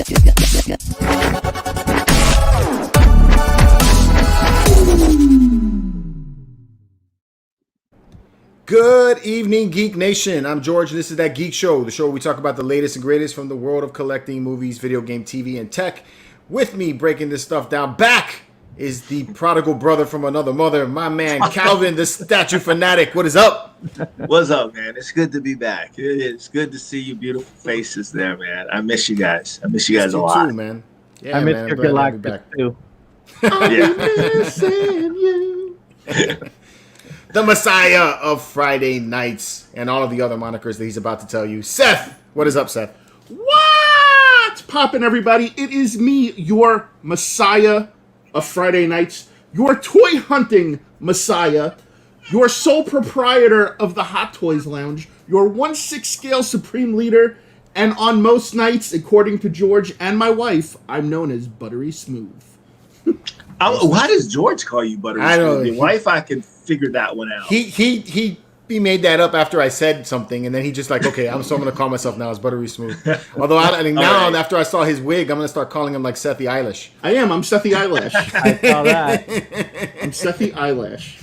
Good evening, Geek Nation. I'm George, and this is That Geek Show, the show where we talk about the latest and greatest from the world of collecting, movies, video game, TV, and tech. With me, breaking this stuff down, back is the prodigal brother from another mother, my man, Calvin, the statue fanatic. What is up? What's up, man? It's good to be back. It's good to see you beautiful faces there, man. I miss you guys. I miss you guys a lot. Too, man. Yeah, I miss your Galactus, too. I'm missing you. The Messiah of Friday nights and all of the other monikers that he's about to tell you. Seth, what is up, Seth? What's poppin', everybody? It is me, your Messiah of Friday nights, your toy hunting Messiah, your sole proprietor of the Hot Toys Lounge, your 1/6 scale supreme leader, and on most nights, according to George and my wife, I'm known as Buttery Smooth. Why does George call you Buttery I know. Smooth? Your wife, I can figure that one out. He made that up after I said something, and then he just like, okay, I'm going to call myself now as Buttery Smooth. Although I think now, right, after I saw his wig, I'm going to start calling him like Sethy Eilish. I'm Sethy Eyelash. I saw that. I'm Sethy Eyelash.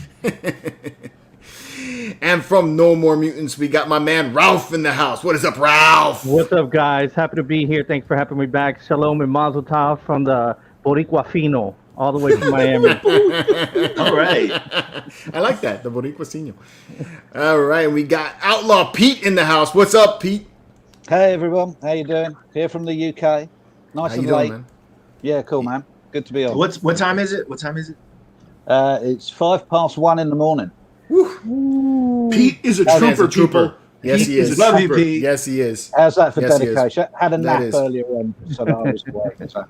And from No More Mutants, we got my man Ralph in the house. What is up, Ralph? What's up, guys? Happy to be here. Thanks for having me back. Shalom and Mazel Tov from the Boricua Fino, all the way from Miami. All right. I like that, the Boricua Sino. All right, we got Outlaw Pete in the house. What's up, Pete? Hey everyone, how you doing? Here from the UK. Nice and late. Man? Yeah, cool, man. Good to be on. What time is it? What time is it? It's 1:05 in the morning. Woo. Pete is a trooper, people. Yes, he is. Love you, Pete. Yes, he is. How's that for Yes, dedication? Had a nap is. earlier on, so that I was awake. So.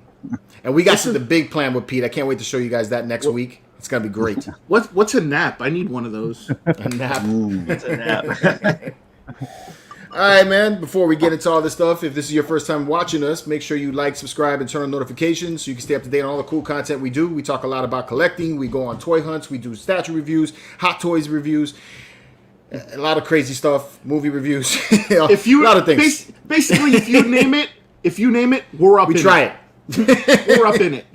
And we got the big plan with Pete. I can't wait to show you guys that next week. It's going to be great. What's a nap? I need one of those. A nap. It's a nap. All right, man. Before we get into all this stuff, if this is your first time watching us, make sure you like, subscribe, and turn on notifications so you can stay up to date on all the cool content we do. We talk a lot about collecting. We go on toy hunts. We do statue reviews, Hot Toys reviews, a lot of crazy stuff, movie reviews, a lot of things. Basically, if you name it, we're up. We in try it. We're up in it,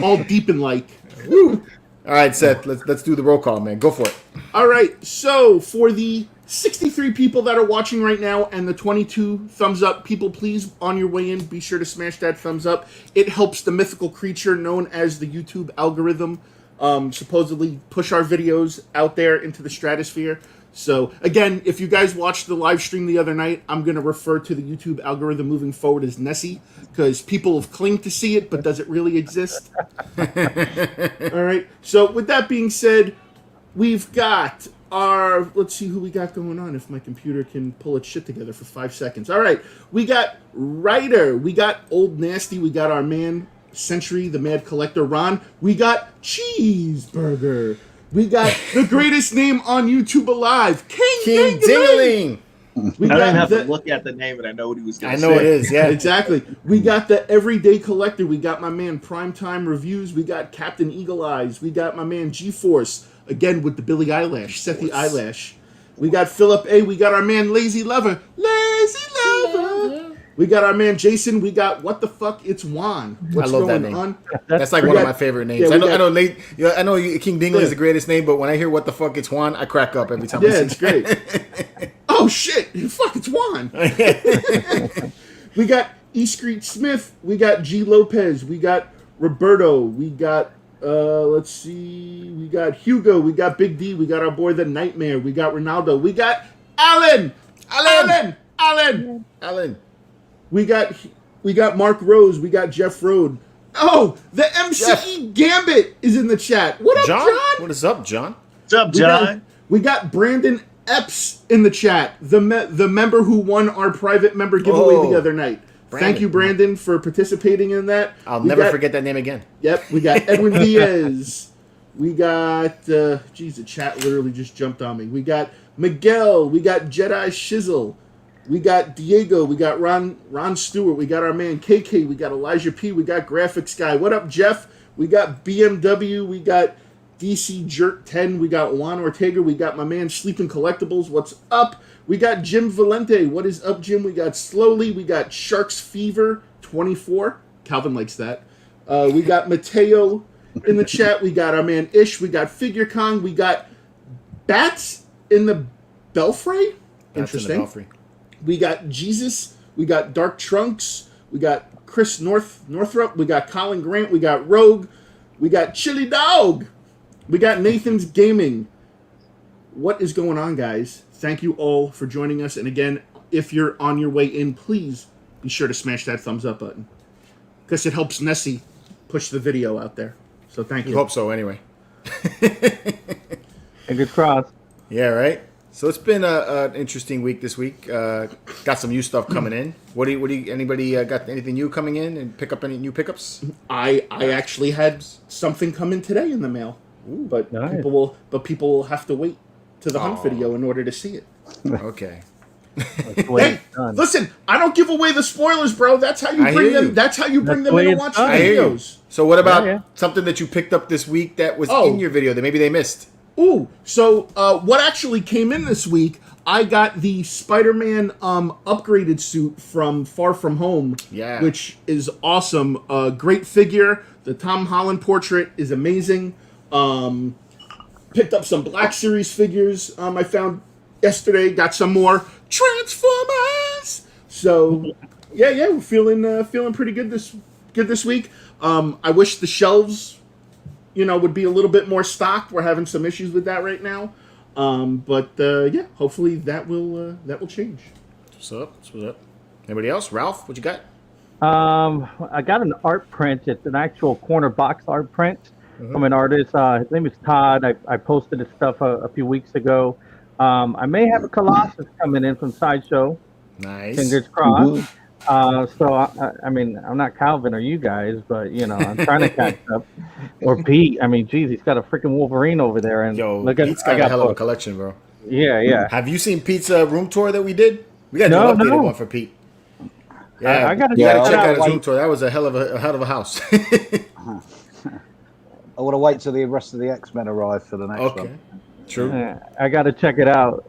all deep and like. Woo. All right, Seth. Let's do the roll call, man. Go for it. All right. So for the 63 people that are watching right now and the 22 thumbs up people, please, on your way in, be sure to smash that thumbs up. It helps the mythical creature known as the YouTube algorithm supposedly push our videos out there into the stratosphere. So, again, if you guys watched the live stream the other night, I'm going to refer to the YouTube algorithm moving forward as Nessie, because people have claimed to see it, but does it really exist? All right. So, with that being said, we've got let's see who we got going on, if my computer can pull its shit together for 5 seconds. All right. We got Ryder. We got Old Nasty. We got our man, Century, the Mad Collector, Ron. We got Cheeseburger. We got the greatest name on YouTube alive, King Dingling. I don't even have to look at the name, and I know what he was going to say. I know it is, yeah. Exactly. We got the Everyday Collector. We got my man Primetime Reviews. We got Captain Eagle Eyes. We got my man G-Force, again with the Billy Eyelash, Sethy Eyelash. We got Philip A. We got our man Lazy Lover. We got our man Jason. We got What the Fuck, It's Juan. What's I love going that name. on? That's like one of my favorite names. Yeah, I know King Dingley is the greatest name, but when I hear What the Fuck, It's Juan, I crack up every time I see it's great. Oh shit! Fuck, it's Juan. We got E Street Smith. We got G Lopez. We got Roberto. We got let's see. We got Hugo. We got Big D. We got our boy the Nightmare. We got Ronaldo. We got Alan. We got Mark Rose. We got Jeff Rode. Oh, the MCE Gambit is in the chat. What up, John? What is up, John? What's up, John? We got Brandon Epps in the chat, the member who won our private member giveaway the other night. Brandon. Thank you, Brandon, for participating in that. I'll never forget that name again. Yep, we got Edwin Diaz. We got, the chat literally just jumped on me. We got Miguel. We got Jedi Shizzle. We got Diego. We got Ron Stewart. We got our man KK. We got Elijah P. We got Graphics Guy. What up, Jeff? We got BMW. We got DC Jerk 10. We got Juan Ortega. We got my man Sleeping Collectibles. What's up? We got Jim Valente. What is up, Jim? We got Slowly. We got Sharks Fever 24. Calvin likes that. We got Mateo in the chat. We got our man Ish. We got Figure Kong. We got Bats in the Belfry. Interesting. In the Belfry. We got Jesus. We got Dark Trunks. We got Chris Northrup. We got Colin Grant. We got Rogue. We got Chili Dog. We got Nathan's Gaming. What is going on, guys? Thank you all for joining us. And again, if you're on your way in, please be sure to smash that thumbs up button, because it helps Nessie push the video out there. So thank you. We hope so, anyway. Fingers crossed. Yeah, right. So it's been an interesting week this week. Got some new stuff coming in. Anybody got anything new coming in and pick up any new pickups? I actually had something come in today in the mail. Ooh, but nice. people will have to wait to the hunt video in order to see it. Okay. Hey, listen, I don't give away the spoilers, bro. That's how you I bring hear them. you. That's how you bring them the in way and it's watch the done. I hear you. videos. So what about Yeah. something that you picked up this week that was Oh. in your video that maybe they missed? Ooh, so what actually came in this week? I got the Spider-Man upgraded suit from Far From Home, Yeah. which is awesome. Great figure. The Tom Holland portrait is amazing. Picked up some Black Series figures I found yesterday. Got some more Transformers. So yeah, we're feeling pretty good this week. I wish the shelves, would be a little bit more stocked. We're having some issues with that right now. But yeah, hopefully that will change. What's up? Anybody else? Ralph, what you got? I got an art print. It's an actual corner box art print from an artist. His name is Todd. I posted his stuff a few weeks ago. I may have a Colossus coming in from Sideshow. Nice. Fingers crossed. So I mean, I'm not Calvin or you guys, but I'm trying to catch up. Or Pete. I mean, geez, he's got a freaking Wolverine over there, and Yo, look at Pete's got a hell of a collection, bro. Yeah. Have you seen Pete's room tour that we did? We got to do an updated one for Pete. Yeah, I gotta you gotta check check out out his like- room tour. That was a hell of a house. I want to wait till the rest of the X-Men arrive for the next Okay, one. true. I got to check it out.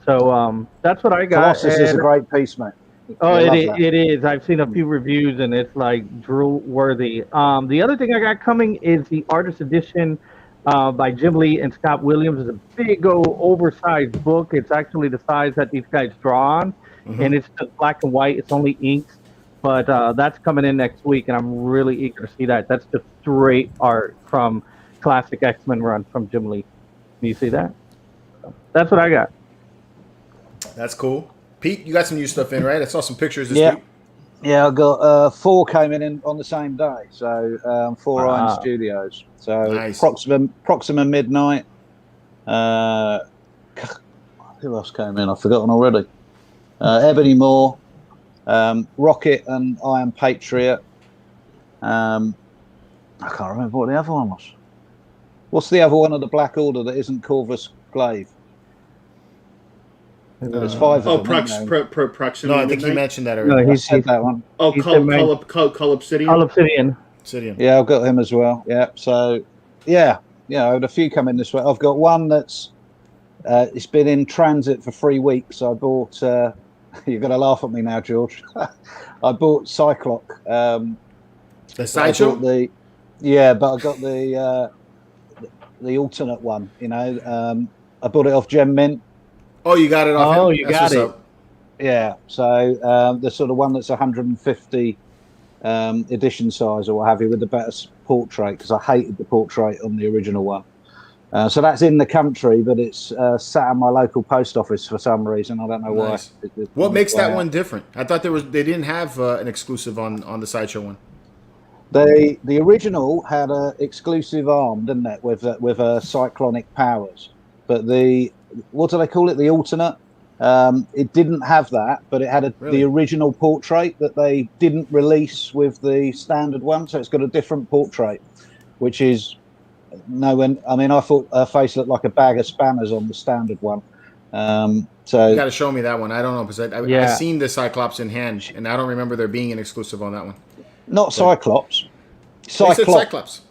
So that's what I got. Colossus is a and- great piece, mate. Oh, I love that. it is. I've seen a few reviews, and it's like drool worthy. The other thing I got coming is the artist edition by Jim Lee and Scott Williams. It's a big oversized book. It's actually the size that these guys draw on, and it's just black and white. It's only inked, but that's coming in next week, and I'm really eager to see that. That's just straight art from classic X-Men run from Jim Lee. Can you see that? So that's what I got. That's cool. Pete, you got some new stuff in, right? I saw some pictures this Yeah. week. Yeah, I got 4 came in on the same day. So 4 Wow. Iron Studios. So Nice. Proxima Midnight. Who else came in? I've forgotten already. Ebony Moore, Rocket and Iron Patriot. I can't remember what the other one was. What's the other one of the Black Order that isn't Corvus Glaive? There's 5 Oh, of them. isn't there? Proximity. No, I think you Midnight? mentioned that No, already. I he's said that one. Oh, He's the main- Cull Obsidian. All Obsidian. Obsidian. Yeah, I've got him as well. Yeah. So, yeah, I had a few come in this way. I've got one that's it's been in transit for 3 weeks. I bought. You're going to laugh at me now, George. I bought Cyclops. The I sideshow. bought but I got the alternate one. I bought it off Gem Mint. Oh, you got it off. Oh, him? you That's got what's it. up. Yeah. So the sort of one that's 150 edition size or what have you, with the better portrait, because I hated the portrait on the original one. So that's in the country, but it's sat at my local post office for some reason. I don't know Nice. why. What makes that Why? one different? I thought they didn't have an exclusive on the sideshow one. The original had a exclusive arm, didn't it, with cyclonic powers. But what do they call it? The alternate. It didn't have that, but it had Really? the original portrait that they didn't release with the standard one. So it's got a different portrait, which is I thought her face looked like a bag of spanners on the standard one. You So got to show me that one. I don't know because I've Yeah. seen the Cyclops in hand, and I don't remember there being an exclusive on that one. not Cyclops. They said Cyclops.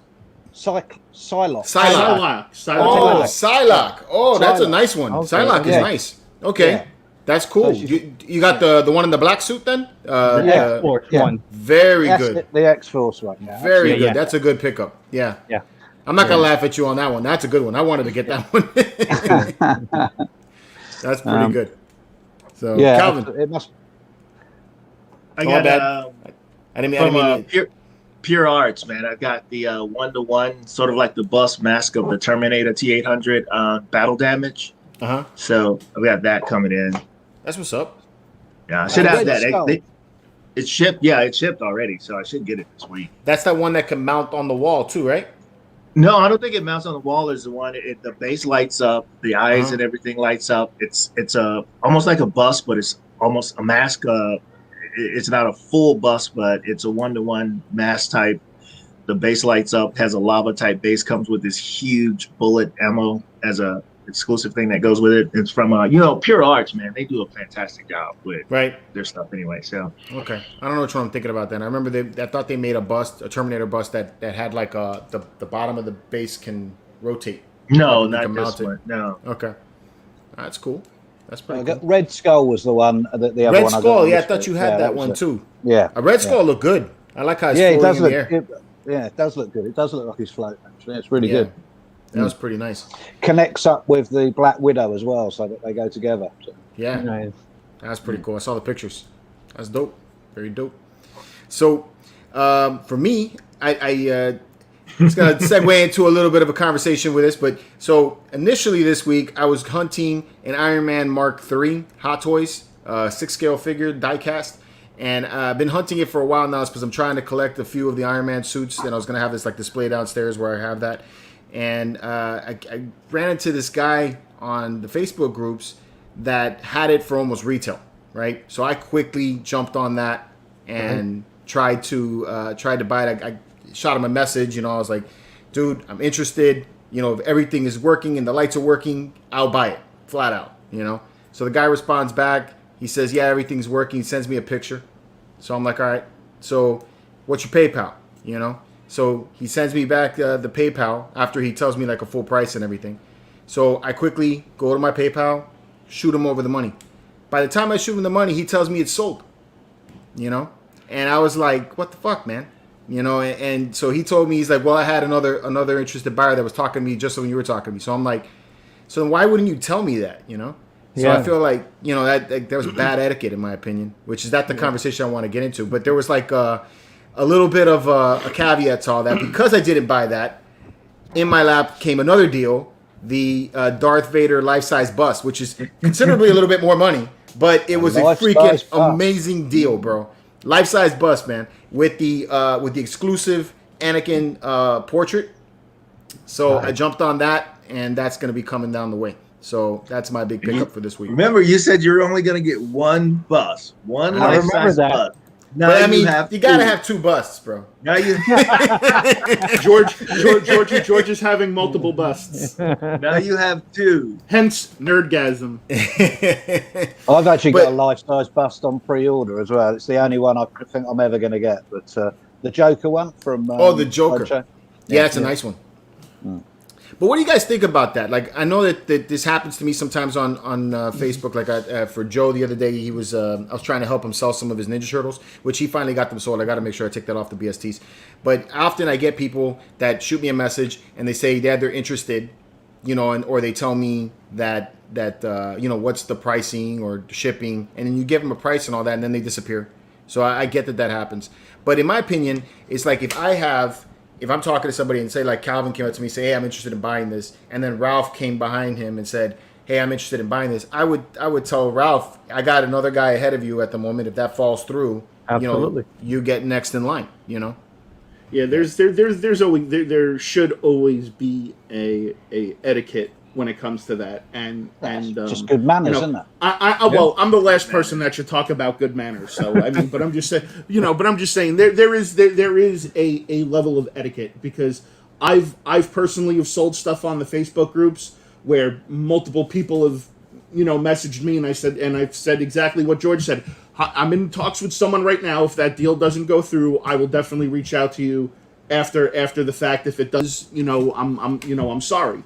Cyclops. Psylocke. Psylocke. Psylocke. Oh, Psylocke. Oh, that's a nice one. Okay. Psylocke is Yeah. nice. Okay. Yeah. That's cool. So You got the one in the black suit then? The X-Force yeah. one. Very good. The X-Force one. Yeah, Very Yeah, good. yeah. That's a good pickup. Yeah. Yeah. I'm not gonna laugh at you on that one. That's a good one. I wanted to get that one. That's pretty good. So yeah, Calvin, it must. I my got bad. I didn't from mean Pure Arts, man. I got the 1-to-1, sort of like the bust mask of the Terminator T800 battle damage. uh-huh. So we got that coming in. That's what's up. Yeah, I should have Red that. Skull. It shipped. Yeah, it shipped already, so I should get it this week. That's that one that can mount on the wall too, right? No, I don't think it mounts on the wall. Is the one. The base lights up, the eyes Uh-huh. and everything lights up. It's a almost like a bust, but it's almost a mask. It's not a full bust, but it's a 1-to-1 mask type. The base lights up, has a lava type base, comes with this huge bullet ammo as a exclusive thing that goes with it. It's from Pure Arts, man. They do a fantastic job with Right. their stuff anyway. So Okay. I don't know which one I'm thinking about then. I remember I thought they made a Terminator bust that had like the bottom of the base can rotate. no, Like you not can this mount it. one. No. Okay. That's cool. That's pretty I cool. got Red Skull was the one that the other Red one. Skull, got yeah, I thought you had that was one it. too. Yeah, A Red Skull looked good. I like how it's yeah, it floating does in look. the air. It does look good. It does look like he's floating. Actually, it's really Yeah. good. That was pretty nice. Connects up with the Black Widow as well, so that they go together. So, Yeah. Nice. That's pretty cool. I saw the pictures. That's dope. Very dope. So, for me, I just gonna segue into a little bit of a conversation with this. But so initially this week, I was hunting an Iron Man Mark III Hot Toys 6-scale figure diecast, and I've been hunting it for a while now because I'm trying to collect a few of the Iron Man suits, and I was gonna have this like display downstairs where I have that. And I ran into this guy on the Facebook groups that had it for almost retail, right? So I quickly jumped on that and tried to buy it. I shot him a message, I was like, dude, I'm interested. If everything is working and the lights are working, I'll buy it flat out, So the guy responds back. He says, yeah, everything's working. He sends me a picture. So I'm like, all right, so what's your PayPal, So he sends me back the PayPal after he tells me like a full price and everything. So I quickly go to my PayPal, shoot him over the money. By the time I shoot him the money, he tells me it's sold, And I was like, what the fuck, man? And so he told me, he's like, well, I had another interested buyer that was talking to me just when you were talking to me. So I'm like, so then why wouldn't you tell me that, So Yeah. I feel like, that was bad etiquette in my opinion, which is not the conversation I want to get into. But there was like a little bit of a caveat to all that. Because I didn't buy that, in my lap came another deal, the Darth Vader life-size bust, which is considerably a little bit more money, but it was a Life-size freaking bust. amazing deal, bro. Life-size bust, man, with the exclusive Anakin portrait. So I jumped on that, and that's going to be coming down the way. So that's my big pickup for this week. Remember, you said you're only going to get one bus, one I remember life-size that. bus. Now But I mean, have you got to two. have 2 busts, bro. Now you George is having multiple busts. now you have 2. Hence, nerdgasm. I've actually But- got a life-size bust on pre-order as well. It's the only one I think I'm ever going to get. But the Joker one from The Joker. Roger. Yeah, it's a nice one. But what do you guys think about that? Like, I know that this happens to me sometimes on Facebook. Like, for Joe the other day, I was trying to help him sell some of his Ninja Turtles, which he finally got them sold. I got to make sure I take that off the BSTs. But often I get people that shoot me a message and they say, Dad, they're interested, or they tell me that what's the pricing or shipping, and then you give them a price and all that, and then they disappear. So I get that happens. But in my opinion, it's like if I'm talking to somebody and say like Calvin came up to me and say, hey, I'm interested in buying this, and then Ralph came behind him and said, hey, I'm interested in buying this, I would tell Ralph, I got another guy ahead of you at the moment. If that falls through, Absolutely. you get next in line, Yeah, there should always be a etiquette when it comes to that, and Just good manners, isn't it? Well, I'm the last person that should talk about good manners. So I mean, but I'm just saying, there is a level of etiquette, because I've personally have sold stuff on the Facebook groups where multiple people have messaged me, and I've said exactly what George said. I'm in talks with someone right now. If that deal doesn't go through, I will definitely reach out to you after the fact. If it does, I'm sorry,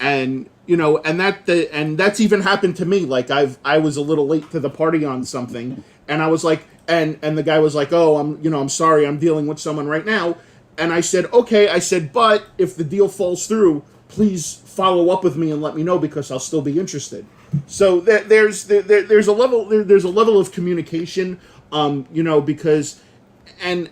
and you know, and that's even happened to me. Like I was a little late to the party on something, and I was like, and the guy was like, oh, I'm sorry, I'm dealing with someone right now. And I said, okay. I said, but if the deal falls through, please follow up with me and let me know, because I'll still be interested. So there's a level of communication, you know, because, and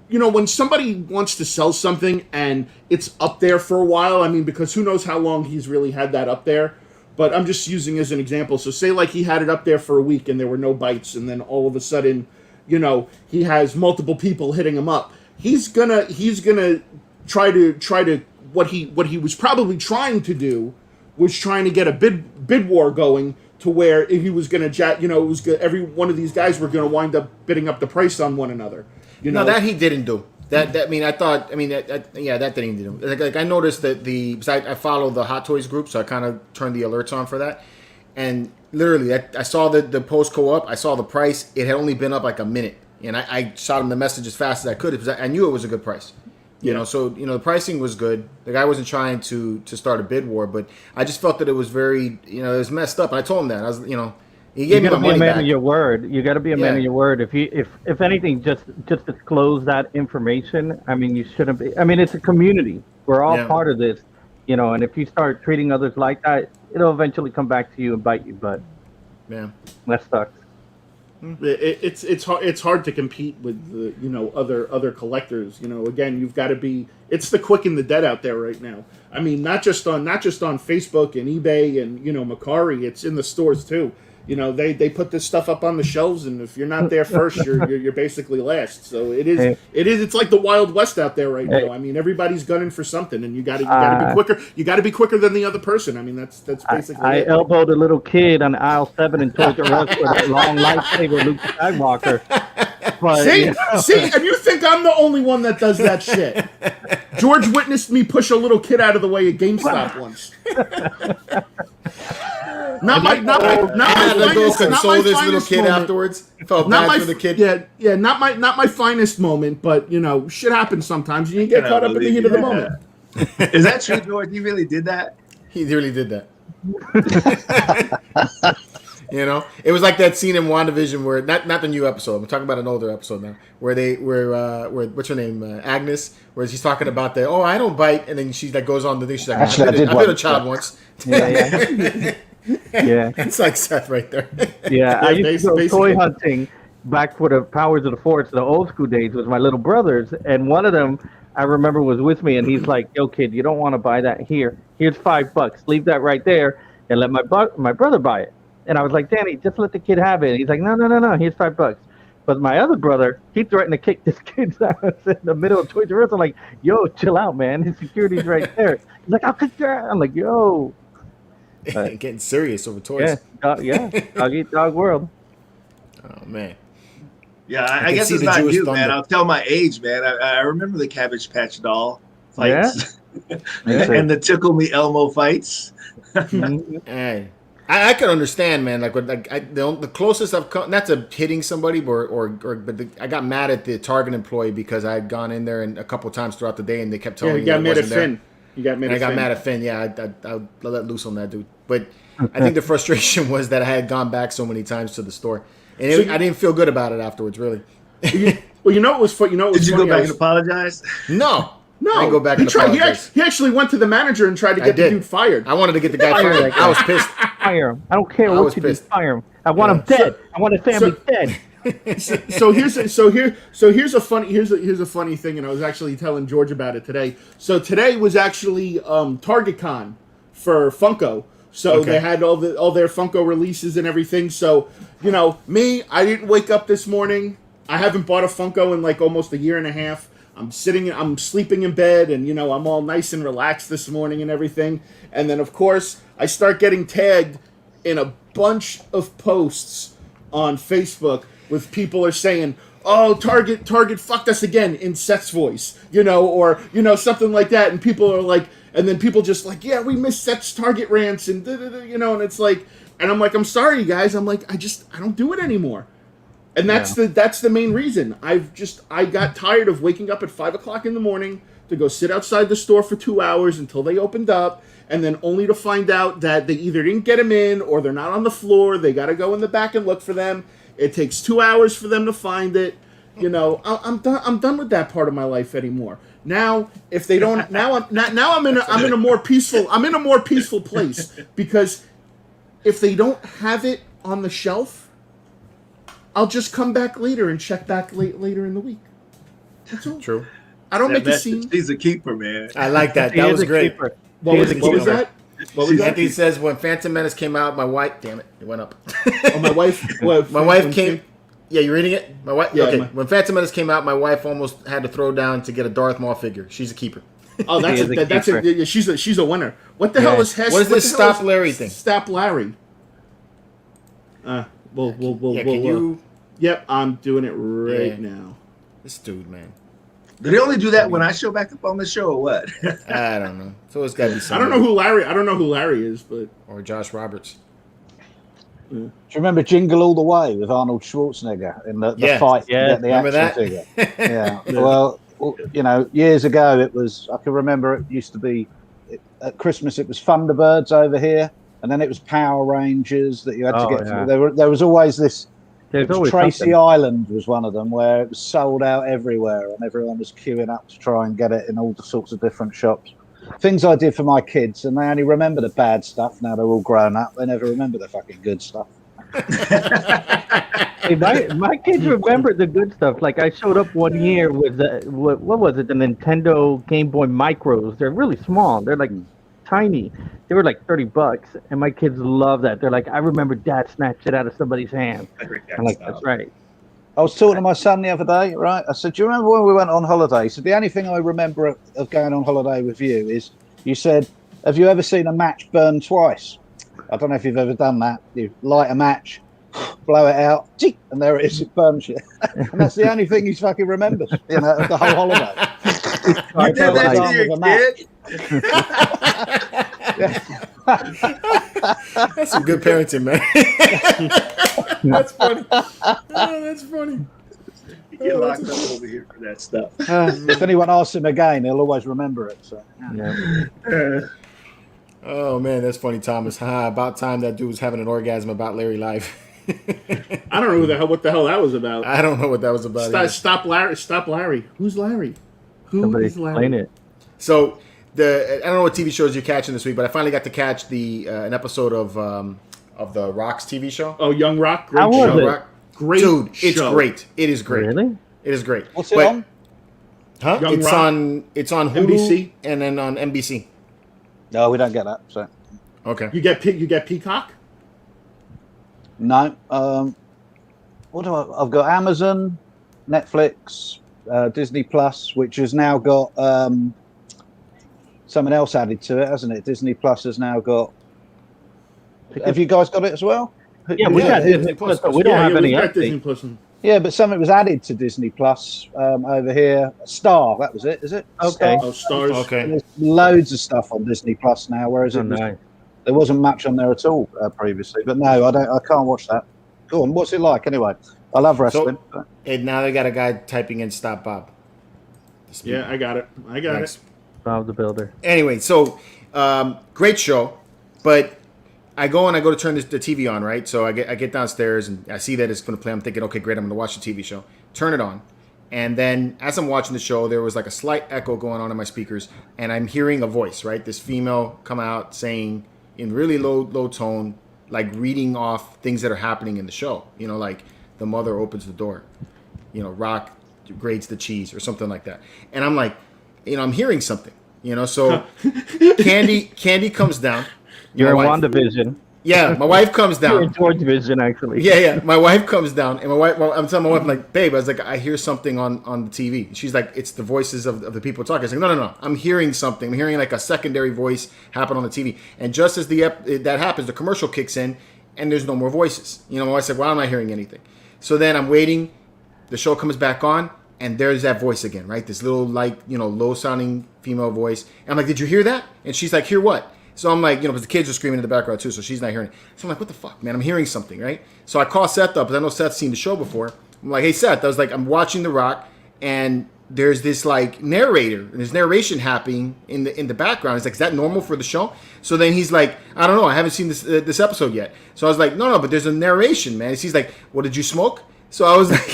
you know, when somebody wants to sell something and it's up there for a while, I mean, because who knows how long he's really had that up there. But I'm just using as an example. So say like he had it up there for a week and there were no bites, and then all of a sudden, you know, he has multiple people hitting him up. He's gonna try to what he was probably trying to do was trying to get a bid war going, to where he was gonna you know, it was every one of these guys were gonna wind up bidding up the price on one another. You know, no, that he didn't do. That I mean, that didn't do. Like I noticed that I follow the Hot Toys group, so I kind of turned the alerts on for that. And literally, I saw the post go up. I saw the price. It had only been up like a minute, and I shot him the message as fast as I could, because I knew it was a good price. You know, so you know the pricing was good. The guy wasn't trying to start a bid war, but I just felt that it was very, you know, it was messed up. And I told him that. I was, you know, he gave me my money back. You got to be a man of your word. You got to be a man of your word. If anything, just disclose that information. I mean, you shouldn't be. I mean, it's a community. We're all part of this, you know. And if you start treating others like that, it'll eventually come back to you and bite you. But that sucks. It's hard to compete with the, you know, other collectors. You know, again, you've got to be. It's the quick and the dead out there right now. I mean, not just on Facebook and eBay and, you know, Macari. It's in the stores too. You know, they put this stuff up on the shelves, and if you're not there first, you're basically last. So it's like the Wild West out there right now. I mean, everybody's gunning for something, and you got to be quicker. You got to be quicker than the other person. I mean, that's basically. I elbowed a little kid on aisle 7 in Toys R Us with a long lightsaber, Luke Skywalker. But, see, and you think I'm the only one that does that shit? George witnessed me push a little kid out of the way at GameStop once. Not my finest kid moment. Afterwards. Felt bad for the kid. Yeah, not my finest moment, but you know, shit happens sometimes. You get caught up in the heat of the moment. Is that true, George? You really did that? He really did that. You know, it was like that scene in WandaVision where not the new episode. I'm talking about an older episode now, where what's her name, Agnes, where she's talking about the I don't bite, and then she like goes on the thing. She's like, I've been a child once. Yeah. It's like Seth right there. Yeah, I used to go toy hunting back for the Powers of the Force, the old school days, with my little brothers, and one of them I remember was with me, and he's like, "Yo, kid, you don't want to buy that. Here's $5. Leave that right there, and let my brother buy it." And I was like, "Danny, just let the kid have it." And he's like, "No. Here's $5." But my other brother, he threatened to kick this kid's ass in the middle of Toys R Us. I'm like, "Yo, chill out, man. His security's right there." He's like, "I'll kick your ass." I'm like, "Yo." Getting serious over toys. Dog eat dog world. Oh man. Yeah, I guess it's not you, man. I'll tell my age, man. I remember the Cabbage Patch Doll fights, and the Tickle Me Elmo fights. Hey, I can understand, man. Like the closest I've come, not to hitting somebody, I got mad at the Target employee because I had gone in there and a couple times throughout the day, and they kept telling me you got mad at Finn. You got mad. I got mad at Finn. Yeah, I let loose on that dude. But I think the frustration was that I had gone back so many times to the store, and I didn't feel good about it afterwards. Really. Well, you know what was funny. Did you go back and apologize? No. I didn't go back and apologize. He actually went to the manager and tried to get the dude fired. I wanted to get the guy fired. I was pissed. Fire him. I don't care what you do. Fire him. I want him dead. I want his family dead. So here's a funny thing, and I was actually telling George about it today. So today was actually Target Con for Funko. So they had all their Funko releases and everything. So, you know, I didn't wake up this morning. I haven't bought a Funko in like almost a year and a half. I'm sleeping in bed, and you know, I'm all nice and relaxed this morning and everything. And then of course I start getting tagged in a bunch of posts on Facebook with people are saying, "Oh, Target fucked us again," in Seth's voice, you know, or you know, something like that, and people are like, and then people just like, "Yeah, we miss Seth's Target rants," and you know, and it's like, and I'm like, "I'm sorry, you guys," I'm like, I don't do it anymore. And that's the main reason. I got tired of waking up at 5 o'clock in the morning to go sit outside the store for 2 hours until they opened up, and then only to find out that they either didn't get them in or they're not on the floor. They got to go in the back and look for them. It takes 2 hours for them to find it. You know, I'm done with that part of my life anymore. Now, if they don't, I'm in a more peaceful place, because if they don't have it on the shelf, I'll just come back later and check back later in the week. That's all. True. I don't make a scene. She's a keeper, man. I like that. That was great. What was that? What was that? Anthony says when Phantom Menace came out, my wife. Damn it, it went up. Oh, my wife. My wife came. Yeah, you reading it? My wife. Yeah, okay. When Phantom Menace came out, my wife almost had to throw down to get a Darth Maul figure. She's a keeper. Oh, she's a winner. What the hell is Hess? What is this Stop Larry thing? Stop Larry. Yep, I'm doing it right now. This dude, man. Do they only do that when I show back up on the show, or what? I don't know. So it's got to be something. I don't know who Larry is, but or Josh Roberts. Do you remember Jingle All the Way with Arnold Schwarzenegger in the fight to get the action figure? Yeah. Well, you know, years ago it was. I can remember it used to be at Christmas. It was Thunderbirds over here, and then it was Power Rangers that you had to get through. There was always this. Tracy Island was one of them where it was sold out everywhere, and everyone was queuing up to try and get it in all the sorts of different shops. Things I did for my kids, and they only remember the bad stuff. Now they're all grown up; they never remember the fucking good stuff. Hey, my kids remember the good stuff. Like I showed up one year with what was it? The Nintendo Game Boy Micros. They're really small. They're like tiny. They were like $30, and my kids love that. They're like, I remember Dad snatched it out of somebody's hand. I'm like, that's right. I was talking to my son the other day, right? I said, do you remember when we went on holiday? He said, the only thing I remember of going on holiday with you is you said, have you ever seen a match burn twice? I don't know if you've ever done that. You light a match, blow it out, and there it is, it burns you. And that's the only thing he fucking remembers, you know, of the whole holiday. You did that to your kid? That's some good parenting, man. That's funny. Oh, that's funny. You get locked up over here for that stuff. If anyone asks him again, he'll always remember it. So. Yeah. Oh man, that's funny, Thomas. About time that dude was having an orgasm about Larry Live. I don't know what the hell that was about. I don't know what that was about. Stop Larry. Who's Larry? Somebody explain it. So I don't know what TV shows you're catching this week, but I finally got to catch an episode of the Rock's TV show. Oh, Young Rock, great How was show. it? Rock. Great Dude, it's show. great. It is great. Really? It is great. What's it on? Huh? Young It's Rock? on Hulu NBC? and then on NBC. No, we don't get that. So Okay. You get Peacock? no. What do I've got Amazon, Netflix, Disney Plus, which has now got something else added to it, hasn't it? Disney Plus has now got. Have you guys got it as well? Yeah, we got Disney Plus, but we don't have any we got Disney updates. Plus. Yeah, but something was added to Disney Plus over here. Star, that was it, is it? Okay. Oh, Stars. Okay. There's loads of stuff on Disney Plus now, whereas there wasn't much on there at all previously. But no, I can't watch that. Go on, what's it like anyway? I love wrestling. And now they got a guy typing in "Stop Bob." Yeah, I got it. Nice. Bob the Builder. Anyway, so great show, but I go to turn the TV on, right? So I get downstairs and I see that it's going to play. I'm thinking, okay, great, I'm going to watch the TV show. Turn it on, and then as I'm watching the show, there was like a slight echo going on in my speakers, and I'm hearing a voice, right? This female come out saying in really low tone, like reading off things that are happening in the show. You know, like the mother opens the door, you know, Rock grates the cheese or something like that, and I'm like, you know, I'm hearing something, you know. So Candy comes down. You're in My wife- WandaVision. Yeah, my wife comes You're down. in George Vision, actually. Yeah. My wife comes down, and I'm telling my wife, I'm like, babe, I was like, I hear something on the TV. She's like, it's the voices of the people talking. I was like, no, I'm hearing something. I'm hearing like a secondary voice happen on the TV. And just as that happens, the commercial kicks in, and there's no more voices. You know, my wife said, well, I'm not hearing anything. So then I'm waiting. The show comes back on, and there's that voice again, right? This little, like, you know, low-sounding female voice. And I'm like, did you hear that? And she's like, hear what? So I'm like, you know, because the kids are screaming in the background too, so she's not hearing it. So I'm like, what the fuck, man? I'm hearing something, right? So I call Seth up, because I know Seth's seen the show before. I'm like, hey Seth, I was like, I'm watching The Rock, and there's this like narrator, and there's narration happening in the background. It's like, is that normal for the show? So then he's like, I don't know, I haven't seen this episode yet. So I was like, no, but there's a narration, man. He's like, well, did you smoke? So I was like,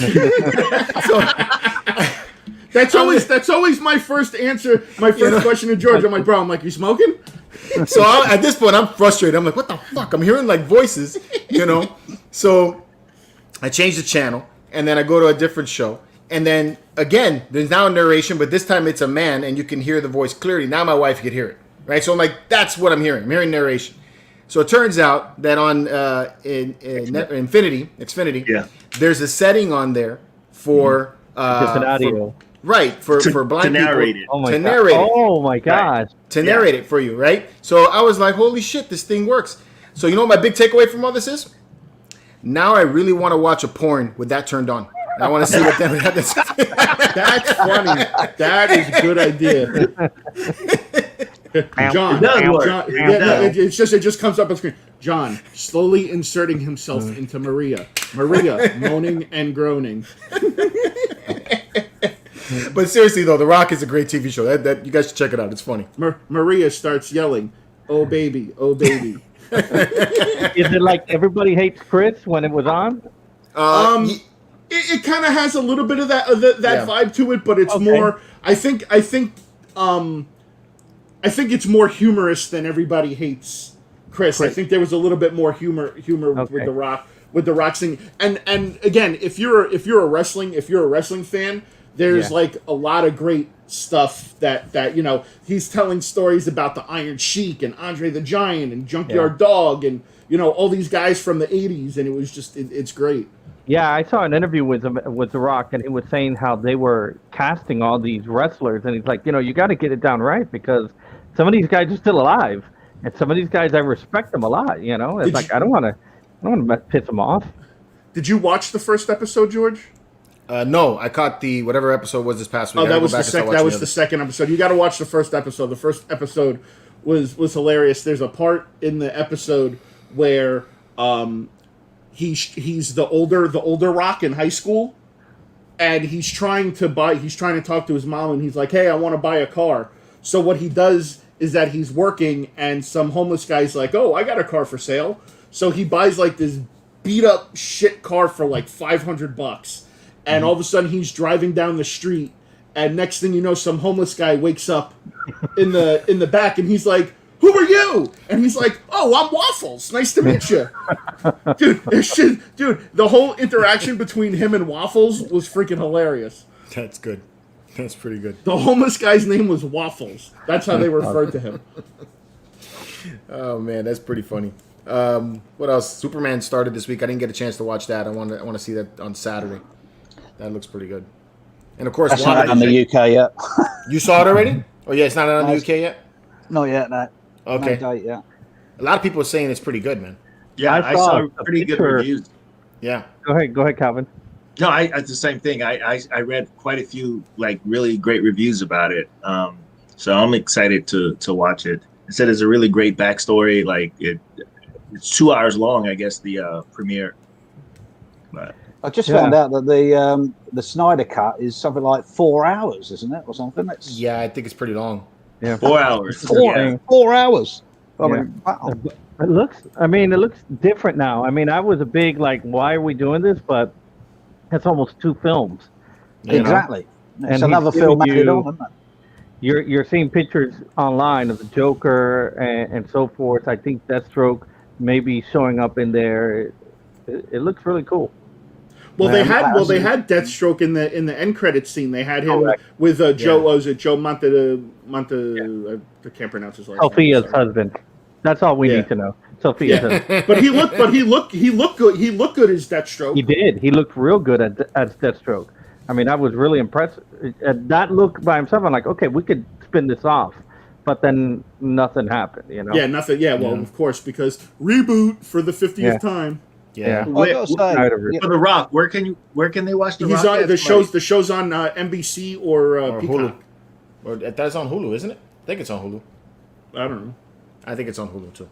That's always my first answer. My first question to George. I'm like, bro, you smoking? So at this point, I'm frustrated. I'm like, what the fuck? I'm hearing like voices, So I changed the channel, and then I go to a different show. And then, again, there's now a narration, but this time it's a man, and you can hear the voice clearly. Now my wife could hear it, right? So I'm like, that's what I'm hearing. I'm hearing narration. So it turns out that on Xfinity, Yeah. there's a setting on there for... Different audio. For blind to narrate people. it. Oh my to god. narrate it. Oh my gosh. To narrate it for you, right? So I was like, holy shit, this thing works. So you know what my big takeaway from all this is? Now I really want to watch a porn with that turned on. I want to see what that is. That's funny. That is a good idea. John, It does work. John, It does. it just comes up on screen. John slowly inserting himself into Maria. Maria moaning and groaning. But seriously though, The Rock is a great TV show. That you guys should check it out. It's funny. Maria starts yelling, "Oh baby, oh baby." Is it like Everybody Hates Chris when it was on? It kind of has a little bit of that Yeah. vibe to it, but it's Okay. more. I think it's more humorous than Everybody Hates Chris. I think there was a little bit more humor Okay. with the Rock singing. And again, if you're a wrestling fan, there's Yeah. like a lot of great stuff that he's telling stories about the Iron Sheik and Andre the Giant and Junkyard Dog and all these guys from the 80s, and it was just it's great. Yeah, I saw an interview with The Rock, and he was saying how they were casting all these wrestlers, and he's like, you got to get it down right because some of these guys are still alive, and some of these guys I respect them a lot. It's like I don't want to piss them off. Did you watch the first episode, George? No, I caught the whatever episode was this past week. Oh, that was the second. That was the second episode. You got to watch the first episode. The first episode was hilarious. There's a part in the episode where he's the older Rock in high school, and he's trying to talk to his mom, and he's like, "Hey, I want to buy a car." So what he does is that he's working, and some homeless guy's like, "Oh, I got a car for sale." So he buys like this beat up shit car for like $500. And all of a sudden he's driving down the street, and next thing you know, some homeless guy wakes up in the back, and he's like, "Who are you?" And he's like, "Oh, I'm Waffles. Nice to meet you." Dude, the whole interaction between him and Waffles was freaking hilarious. That's good. That's pretty good. The homeless guy's name was Waffles. That's how they referred to him. Oh man, that's pretty funny. What else? Superman started this week. I didn't get a chance to watch that. I want to see that on Saturday. That looks pretty good. And of course, That's not on the UK yet. You saw it already? Oh yeah, it's not on the UK yet. Not yet, no. Okay. No date yet. A lot of people are saying it's pretty good, man. Yeah, I I saw saw a pretty good picture. reviews. Yeah. Go ahead, Calvin. No, it's the same thing. I read quite a few like really great reviews about it. So I'm excited to watch it. It said it's a really great backstory. Like it's 2 hours long, I guess the premiere. But I just found out that the Snyder cut is something like 4 hours, isn't it, or something? It's Yeah, I think it's pretty long. Yeah. 4 hours. four, 4 hours. I Yeah. mean, wow. It looks different now. I mean, I was a big like, why are we doing this? But it's almost 2 films. you know? Exactly. And It's another he's film giving added you- on, isn't it? You're seeing pictures online of the Joker and so forth. I think Deathstroke may be showing up in there. It looks really cool. Well, they Yeah, had Deathstroke in the end credits scene. They had him Correct. with Joe. Was it Joe Monte? I can't pronounce his last name. Sophia's Sorry. husband. That's all we Yeah. need to know. Sophia's Yeah, husband. but he looked good. He looked good as Deathstroke. He did. He looked real good as Deathstroke. I mean, I was really impressed. At that look by himself, I'm like, okay, we could spin this off. But then nothing happened, Yeah, nothing. Yeah, well, of course, because reboot for the 50th Yeah. time. Yeah. I gotta say, Snyder. yeah, For The Rock, where can they watch The He's Rock? on at? the shows. The show's on NBC or Or Peacock. Hulu. Or that's on Hulu, isn't it? I think it's on Hulu. I don't know. I think it's on Hulu too.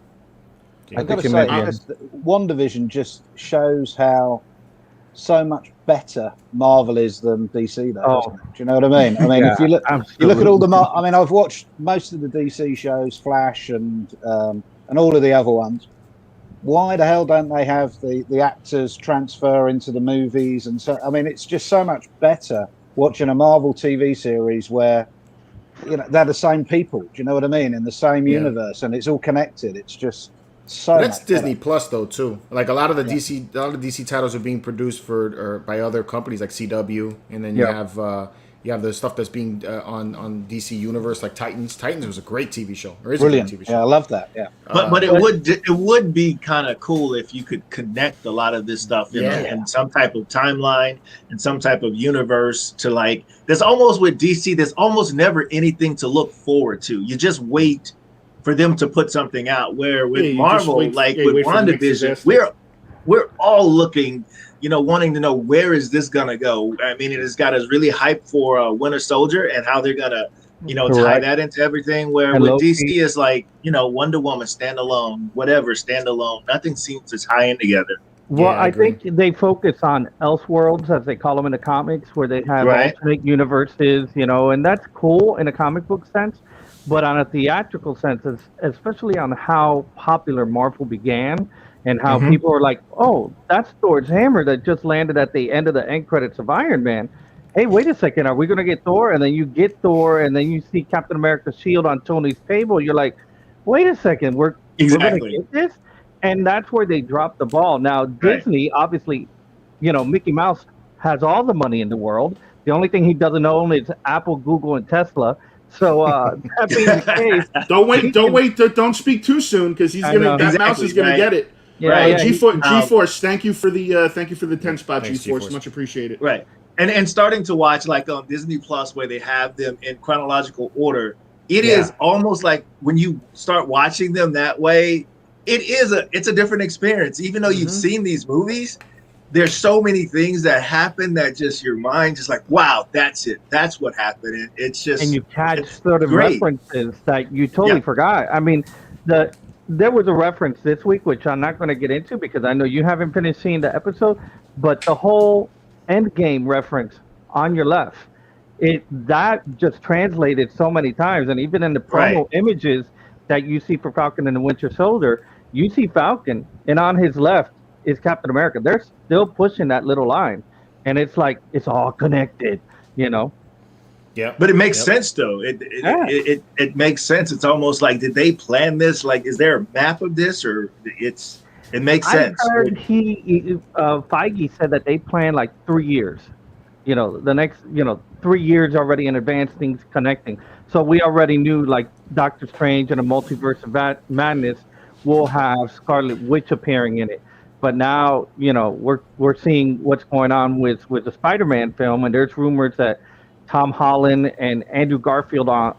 I gotta think say, it might be. WandaVision just shows how so much better Marvel is than DC does. Oh. Isn't it? Do you know what I mean? I mean, Yeah, if you look at all the, I mean, I've watched most of the DC shows, Flash and all of the other ones. Why the hell don't they have the actors transfer into the movies? And so, I mean, it's just so much better watching a Marvel TV series where, you know, they're the same people. Do you know what I mean? In the same universe, and it's all connected. It's just so. But that's much Disney better. Plus though too. Like a lot of the DC titles are being produced or by other companies like CW, and then you have the stuff that's being on DC Universe like Titans. Titans was a great TV show. Or is Brilliant. a great TV show. Yeah, I love that. Yeah. But it would be kind of cool if you could connect a lot of this stuff in some type of timeline and some type of universe to, like, there's almost with DC, there's almost never anything to look forward to. You just wait for them to put something out. Where with Marvel, with WandaVision, we're all looking, wanting to know where is this gonna go. I mean, it has got us really hyped for Winter Soldier and how they're gonna tie that into everything. Where with DC is like, Wonder Woman standalone, whatever standalone, nothing seems as tying together. Well, I think they focus on Elseworlds, as they call them in the comics, where they have alternate universes, and that's cool in a comic book sense. But on a theatrical sense, especially on how popular Marvel began and how people are like, oh, that's Thor's hammer that just landed at the end of the end credits of Iron Man. Hey, wait a second, are we going to get Thor? And then you get Thor, and then you see Captain America's shield on Tony's table. You're like, wait a second, we're going to get this? And that's where they dropped the ball. Now, Disney, obviously, Mickey Mouse has all the money in the world. The only thing he doesn't own is Apple, Google, and Tesla. So that being the case, don't speak too soon because that mouse is gonna get it. Yeah, GeForce, thank you for the 10 spot, GeForce, much appreciated. Right, and starting to watch like on Disney Plus where they have them in chronological order. It is almost like when you start watching them that way, it's a different experience. Even though you've seen these movies, there's so many things that happen that just your mind just like, wow, that's it. That's what happened. And it's just, and you catch sort of references that you totally forgot. I mean, there was a reference this week, which I'm not going to get into because I know you haven't finished seeing the episode, but the whole Endgame reference on your left, that just translated so many times. And even in the promo images that you see for Falcon and the Winter Soldier, you see Falcon, and on his left is Captain America. They're still pushing that little line, and it's like it's all connected, Yeah, but it makes sense though. It makes sense. It's almost like, did they plan this? Like, is there a map of this, or it makes sense? I heard Feige said that they plan like 3 years. The next 3 years already in advance, things connecting. So we already knew like Doctor Strange and a Multiverse of Madness will have Scarlet Witch appearing in it. But now, we're seeing what's going on with the Spider-Man film, and there's rumors that Tom Holland and Andrew Garfield are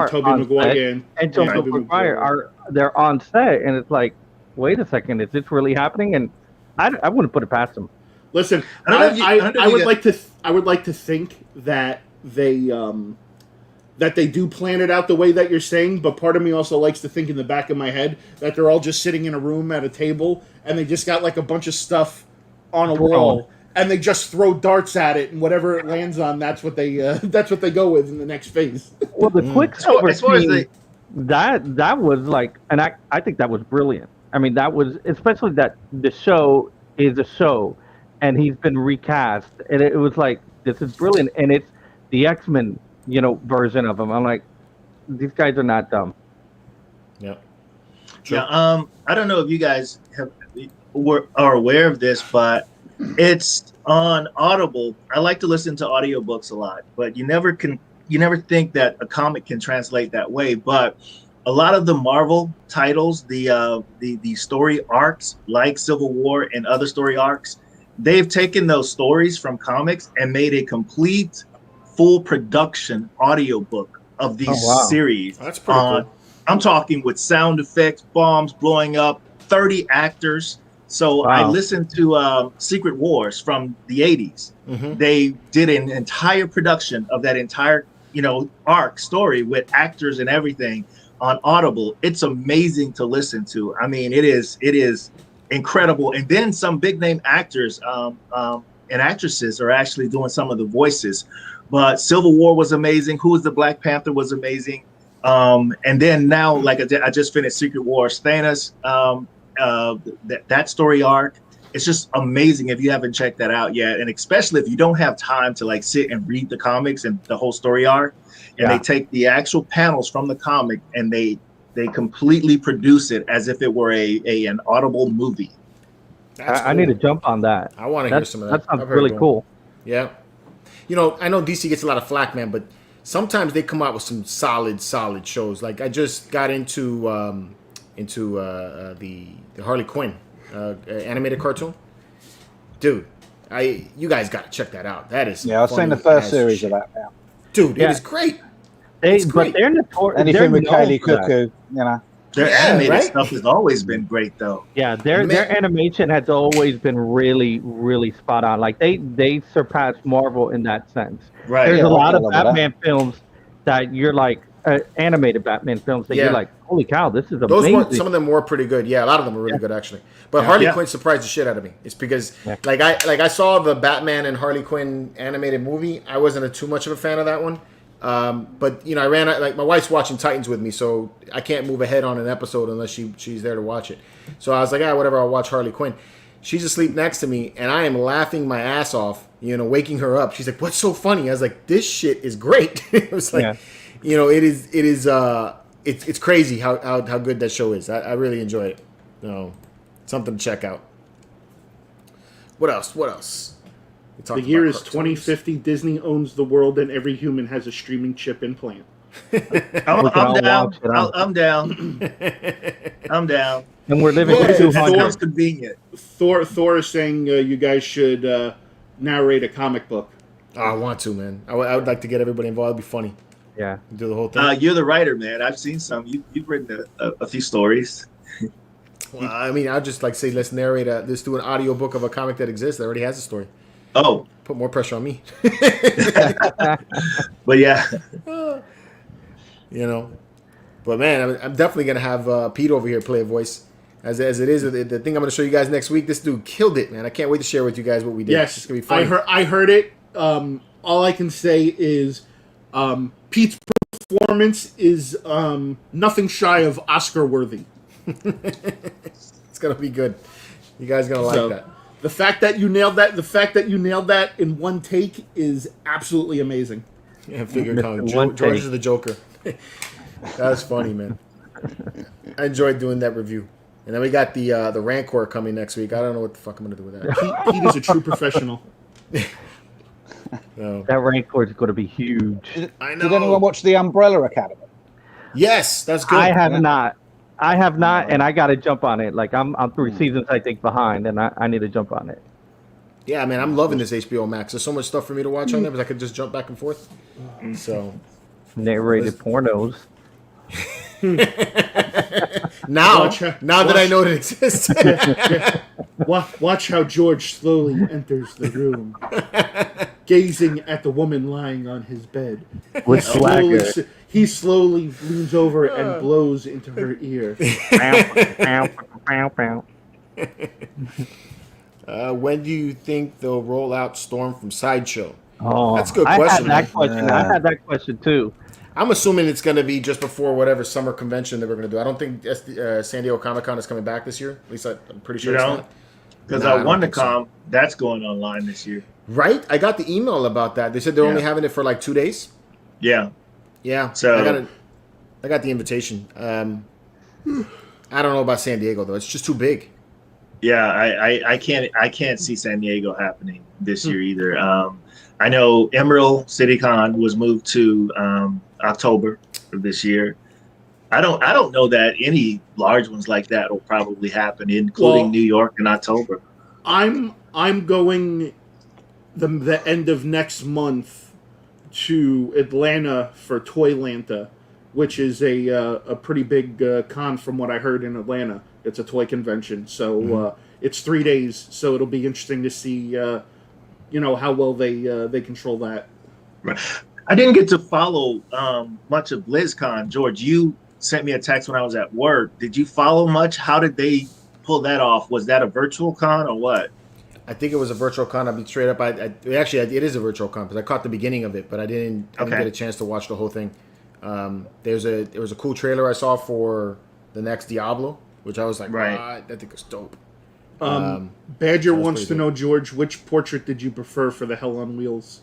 Tobey on Maguire set, and Tobey Maguire they're on set, and it's like, wait a second, is this really happening? And I wouldn't put it past them. Listen, I would like to think that they do plan it out the way that you're saying, but part of me also likes to think in the back of my head that they're all just sitting in a room at a table and they just got like a bunch of stuff on a wall and they just throw darts at it, and whatever it lands on, that's what they go with in the next phase. Well, the Quicksilver scene, that was like, and I think that was brilliant. I mean, that was, especially that the show is a show and he's been recast, and it was like, this is brilliant, and it's the X-Men version of them. I'm like, these guys are not dumb. Yeah. Sure. Yeah. I don't know if you guys are aware of this, but it's on Audible. I like to listen to audiobooks a lot, but you never think that a comic can translate that way. But a lot of the Marvel titles, the story arcs like Civil War and other story arcs, they've taken those stories from comics and made a complete full production audiobook of these series. That's pretty cool. I'm talking with sound effects, bombs blowing up, 30 actors. So I listened to Secret Wars from the 80s. They did an entire production of that entire, arc story with actors and everything on Audible. It's amazing to listen to. I mean, it is incredible. And then some big name actors and actresses are actually doing some of the voices. But Civil War was amazing. Who was the Black Panther was amazing. And then now, like I just finished Secret Wars, Thanos, that story arc. It's just amazing if you haven't checked that out yet. And especially if you don't have time to like sit and read the comics and the whole story arc. And they take the actual panels from the comic and they completely produce it as if it were an audible movie. I need to jump on that. I want to hear some of that. That sounds really cool. Yeah. You know, I know DC gets a lot of flack, man, but sometimes they come out with some solid shows. Like I just got into the Harley Quinn animated cartoon. Dude, you guys got to check that out. That is I've seen the first series of that now. Dude, it is great. But they're notorious. Anything with Kaylee Cuckoo, you know. Their animated stuff has always been great, though. Yeah, their animation has always been really, really spot on. Like they surpassed Marvel in that sense. Right. There's Yeah, a lot I of love Batman films that you're like animated Batman films that you're like, holy cow, this is amazing. Some of them were pretty good. Yeah, a lot of them were really good actually. But Harley Quinn surprised the shit out of me. It's because like I saw the Batman and Harley Quinn animated movie. I wasn't too much of a fan of that one. But you know, I ran like my wife's watching Titans with me, so I can't move ahead on an episode unless she's there to watch it. So I was like, whatever, I'll watch Harley Quinn. She's asleep next to me, and I am laughing my ass off, you know, waking her up. She's like, "What's so funny?" I was like, "This shit is great." It was like, you know, it's crazy how good that show is. I really enjoy it. You know, something to check out. What else? The year is 2050. Disney owns the world, and every human has a streaming chip implant. I'm down. I'm down. I'm down. And we're living It 200. sounds convenient. Thor is saying you guys should narrate a comic book. Oh, I want to, man. I would like to get everybody involved. It'd be funny. Yeah. Do the whole thing. You're the writer, man. I've seen some. You've written a few stories. Well, I mean, I'd just like say, let's narrate let's do an audio book of a comic that exists that already has a story. Oh. Put more pressure on me. But yeah. You know. But man, I'm definitely going to have Pete over here play a voice. As it is, the thing I'm going to show you guys next week, this dude killed it, man. I can't wait to share with you guys what we did. Yes, it's going to be funny. I heard it. All I can say is Pete's performance is nothing shy of Oscar worthy. It's going to be good. You guys are going to like that. The fact that you nailed that in one take is absolutely amazing. Yeah, figure comment. George is the Joker. That was funny, man. I enjoyed doing that review. And then we got the Rancor coming next week. I don't know what the fuck I'm going to do with that. Pete is a true professional. No. That Rancor is going to be huge. I know. Did anyone watch the Umbrella Academy? Yes, that's good. I have not, and I got to jump on it. Like I'm 3 seasons, I think, behind, and I need to jump on it. Yeah, man, I'm loving this HBO Max. There's so much stuff for me to watch on there, because I could just jump back and forth. So Narrated pornos. now that I know it exists. Watch how George slowly enters the room, gazing at the woman lying on his bed. With swagger. He slowly leans over and blows into her ear. When do you think they'll roll out Storm from Sideshow? Oh, that's a good question. I had that question too. I'm assuming it's going to be just before whatever summer convention that we're going to do. I don't think San Diego Comic-Con is coming back this year. At least I'm pretty sure it's not. Because WonderCon, that's going online this year. Right? I got the email about that. They said they're only having it for like 2 days. Yeah. Yeah. So I got the invitation. I don't know about San Diego though. It's just too big. Yeah, I can't see San Diego happening this year either. I know Emerald City Con was moved to October of this year. I don't know that any large ones like that will probably happen, including New York in October. I'm going the end of next month to Atlanta for Toylanta, which is a pretty big con from what I heard in Atlanta. It's a toy convention, so it's 3 days. So it'll be interesting to see, how well they control that. Right. I didn't get to follow much of BlizzCon. George, you sent me a text when I was at work. Did you follow much? How did they pull that off. Was that a virtual con or what? I think it was a virtual con. I'll be straight up. Actually, it is a virtual con because I caught the beginning of it, but I didn't get a chance to watch the whole thing. There was a cool trailer I saw for the next Diablo, which I was like, right, that thing was dope. Badger wants to know, George, which portrait did you prefer for the Hell on Wheels?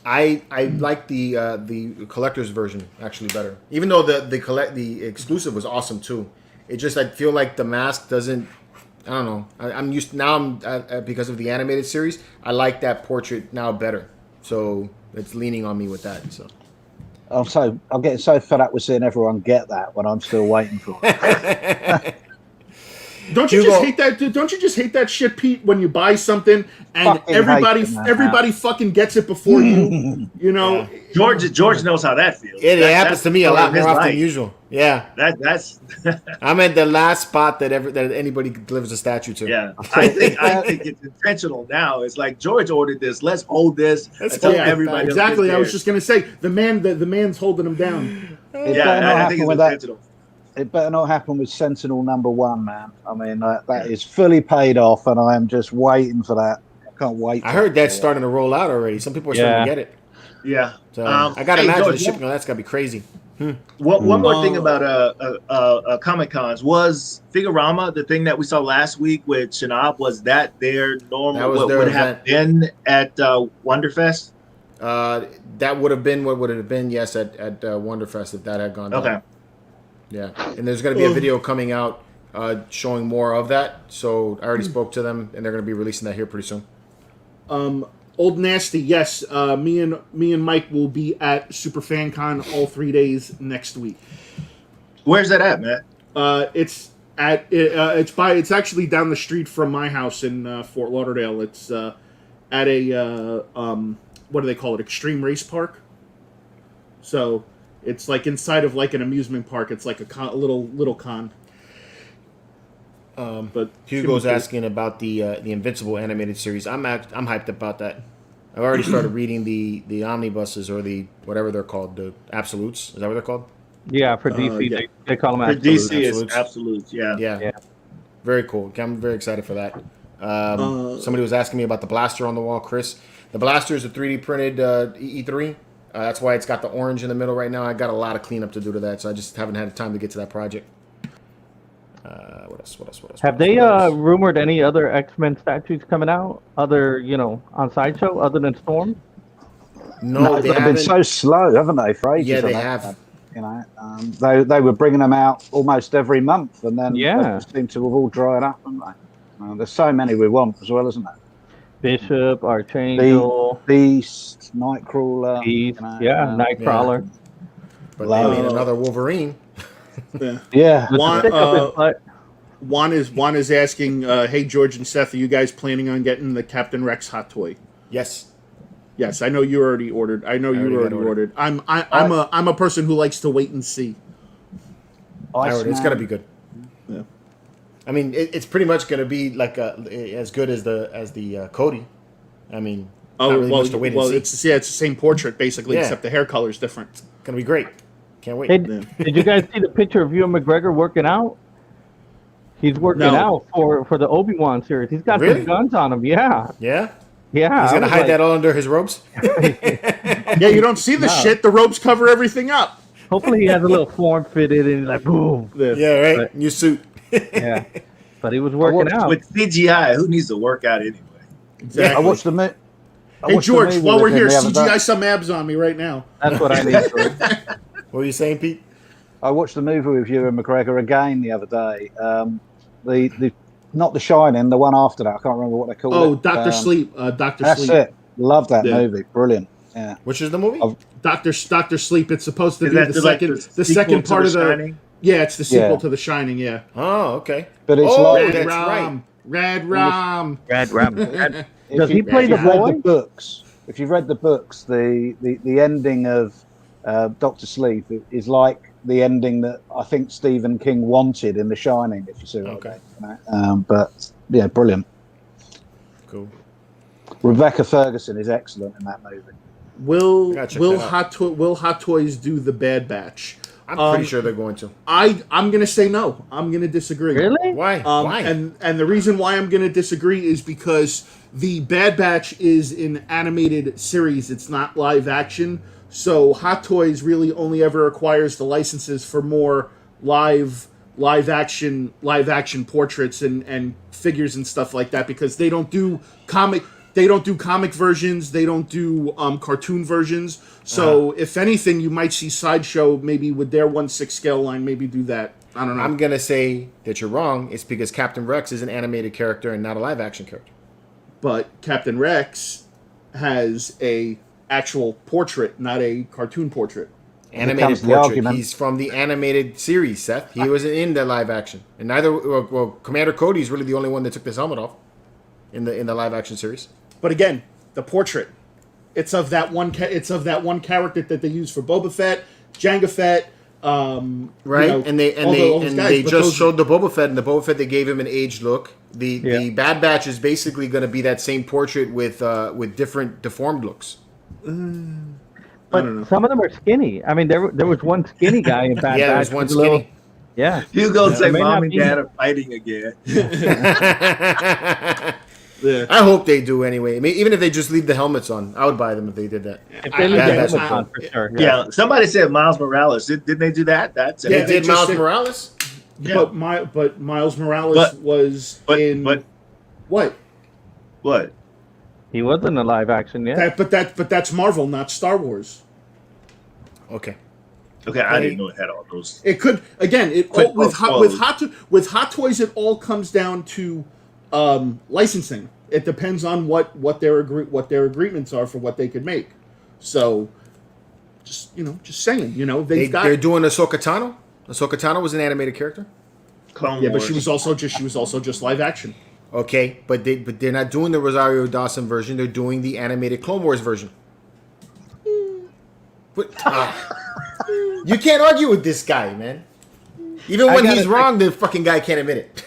I like the collector's version actually better, even though the exclusive was awesome too. It just, I feel like the mask doesn't. I don't know. I'm used now. Because of the animated series, I like that portrait now better. So it's leaning on me with that. So I'm getting so fed up with seeing everyone get that when I'm still waiting for it. Don't you just hate that? Don't you just hate that shit, Pete? When you buy something and everybody fucking gets it before you. You know, George knows how that feels. It happens to me a lot more often than usual. Yeah, that's. I'm at the last spot that anybody delivers a statue to. Yeah, I think it's intentional now. It's like George ordered this. Let's hold this. Everybody. Exactly. I was just gonna say the man's holding him down. I think it's intentional. It better not happen with Sentinel #1, man. I mean, that is fully paid off, and I am just waiting for that. I can't wait. I heard that's starting to roll out already. Some people are starting to get it. Yeah. So I got to imagine George, the shipping on that's got to be crazy. One more thing about Comic Cons was Figurama, the thing that we saw last week with Shinab, was that their normal, that was what their would event. have been at Wonderfest? That would have been what would it have been, yes, at Wonderfest if that had gone down. Okay. Yeah, and there's going to be a video coming out showing more of that. So I already spoke to them, and they're going to be releasing that here pretty soon. Old Nasty, yes. Me and Mike will be at Super Fan Con all 3 days next week. Where's that at, Matt? It's actually down the street from my house in Fort Lauderdale. It's at a what do they call it? Extreme Race Park. So. It's like inside of like an amusement park. It's like a little con. But Hugo's asking about the Invincible animated series. I'm hyped about that. I've already started reading the omnibuses or the whatever they're called, the absolutes. Is that what they're called? Yeah, for DC they call them for absolutes. DC is absolutes. Yeah. Very cool. I'm very excited for that. Somebody was asking me about the blaster on the wall, Chris. The blaster is a 3D printed E3. That's why it's got the orange in the middle right now. I got a lot of cleanup to do to that, so I just haven't had time to get to that project. What else? Have they rumored any other X-Men statues coming out? Other, on Sideshow, other than Storm? No, they they've haven't. been so slow, haven't they? For ages, Yeah, they have. They were bringing them out almost every month, and then they seem to have all dried up, haven't they? There's so many we want as well, isn't there? Bishop, Archangel, Beast, Nightcrawler, Beast, Nightcrawler. But they made another Wolverine. Yeah. Juan is asking, hey George and Seth, are you guys planning on getting the Captain Rex hot toy? Yes. Yes, I know you already ordered. Ordered. I'm a person who likes to wait and see. It's gonna be good. Yeah. I mean, it's pretty much going to be like as good as the Cody. I mean, much to wait and see. It's the same portrait basically, except the hair color is different. It's going to be great. Can't wait. Hey, did you guys see the picture of Ewan McGregor working out? He's working out for the Obi-Wan series. He's got some guns on him. Yeah. Yeah. Yeah. He's going to hide that all under his robes. Yeah, you don't see the shit. The robes cover everything up. Hopefully, he has a little form fitted and like boom. Yeah, right. But, new suit. Yeah, but he was working out with CGI. Who needs to work out anyway? Exactly. I watched the. Hey George, while we're here, CGI some abs on me right now. That's what I need. What were you saying, Pete? I watched the movie with Ewan McGregor again the other day. The not The Shining, the one after that. I can't remember what they called it. Oh, Doctor Sleep. Doctor Sleep. That's it. Love that movie. Brilliant. Yeah. Which is the movie? Doctor Sleep. It's supposed to be the second part of the. Shining? Yeah, it's the sequel to The Shining. Yeah. Oh, okay. But it's like that's right. Red Rum. Does he play the boy? If you've read the books, the ending of Doctor Sleep is like the ending that I think Stephen King wanted in The Shining. If you see what I mean. But yeah, brilliant. Cool. Rebecca Ferguson is excellent in that movie. Will Hot Toys do the Bad Batch? I'm pretty sure they're going to. I'm gonna say no. I'm gonna disagree. Really? Why? Why? And the reason why I'm gonna disagree is because the Bad Batch is an animated series. It's not live action. So Hot Toys really only ever acquires the licenses for more live action portraits and figures and stuff like that, because they don't do comic versions, they don't do cartoon versions. So if anything, you might see Sideshow maybe with their 1/6 scale line maybe do that. I don't know. I'm gonna say that you're wrong. It's because Captain Rex is an animated character and not a live action character. But Captain Rex has a actual portrait, not a cartoon portrait. Animated comes the portrait. argument. He's from the animated series, Seth. He wasn't in the live action, and neither. Well, Commander Cody's really the only one that took this helmet off in the live action series. But again, the portrait, it's of that one character that they use for Boba Fett, Jango Fett, Right, you know, and they all those guys. they But just those- showed the Boba Fett, and the Boba Fett they gave him an aged look. The Bad Batch is basically going to be that same portrait with different deformed looks. But some of them are skinny. I mean, there was one skinny guy in Bad Yeah, Batch. there's one with a little- skinny. Yeah. You gonna say It may mom not and be- dad are fighting again? Yeah. I hope they do anyway. I mean, even if they just leave the helmets on, I would buy them if they did that. If they leave Bad the Batch helmets would on, for sure. Yeah, somebody said Miles Morales. Didn't they do that? That's They Yeah, did just Miles did- Morales. Yeah. But Miles Morales was in but what? what? He was in the live action, yeah. But that's Marvel, not Star Wars. Okay. Okay, I didn't know it had all those. It could again. Quick With quote. Hot Toys, it all comes down to licensing. It depends on what their agreements are for what they could make. So, just saying. They're doing Ahsoka Tano. Ahsoka Tano was an animated character. Clone Yeah, but Wars. she was also just live action. Okay, but they're not doing the Rosario Dawson version. They're doing the animated Clone Wars version. But, you can't argue with this guy, man. Even when he's wrong, the fucking guy can't admit it.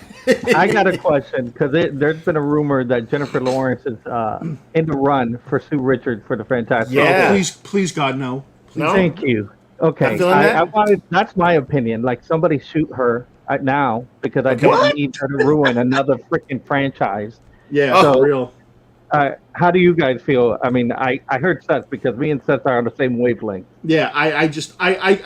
I got a question, because there's been a rumor that Jennifer Lawrence is in the run for Sue Richards for the Fantastic Yeah. Four. Please, God, no. No? Thank you. Okay, I'm feeling that. I wanted. That's my opinion. Like, somebody shoot her now, because I Okay. don't What? need her to ruin another freaking franchise. Yeah, Oh. for real. How do you guys feel? I mean, I heard Seth, because me and Seth are on the same wavelength. Yeah, I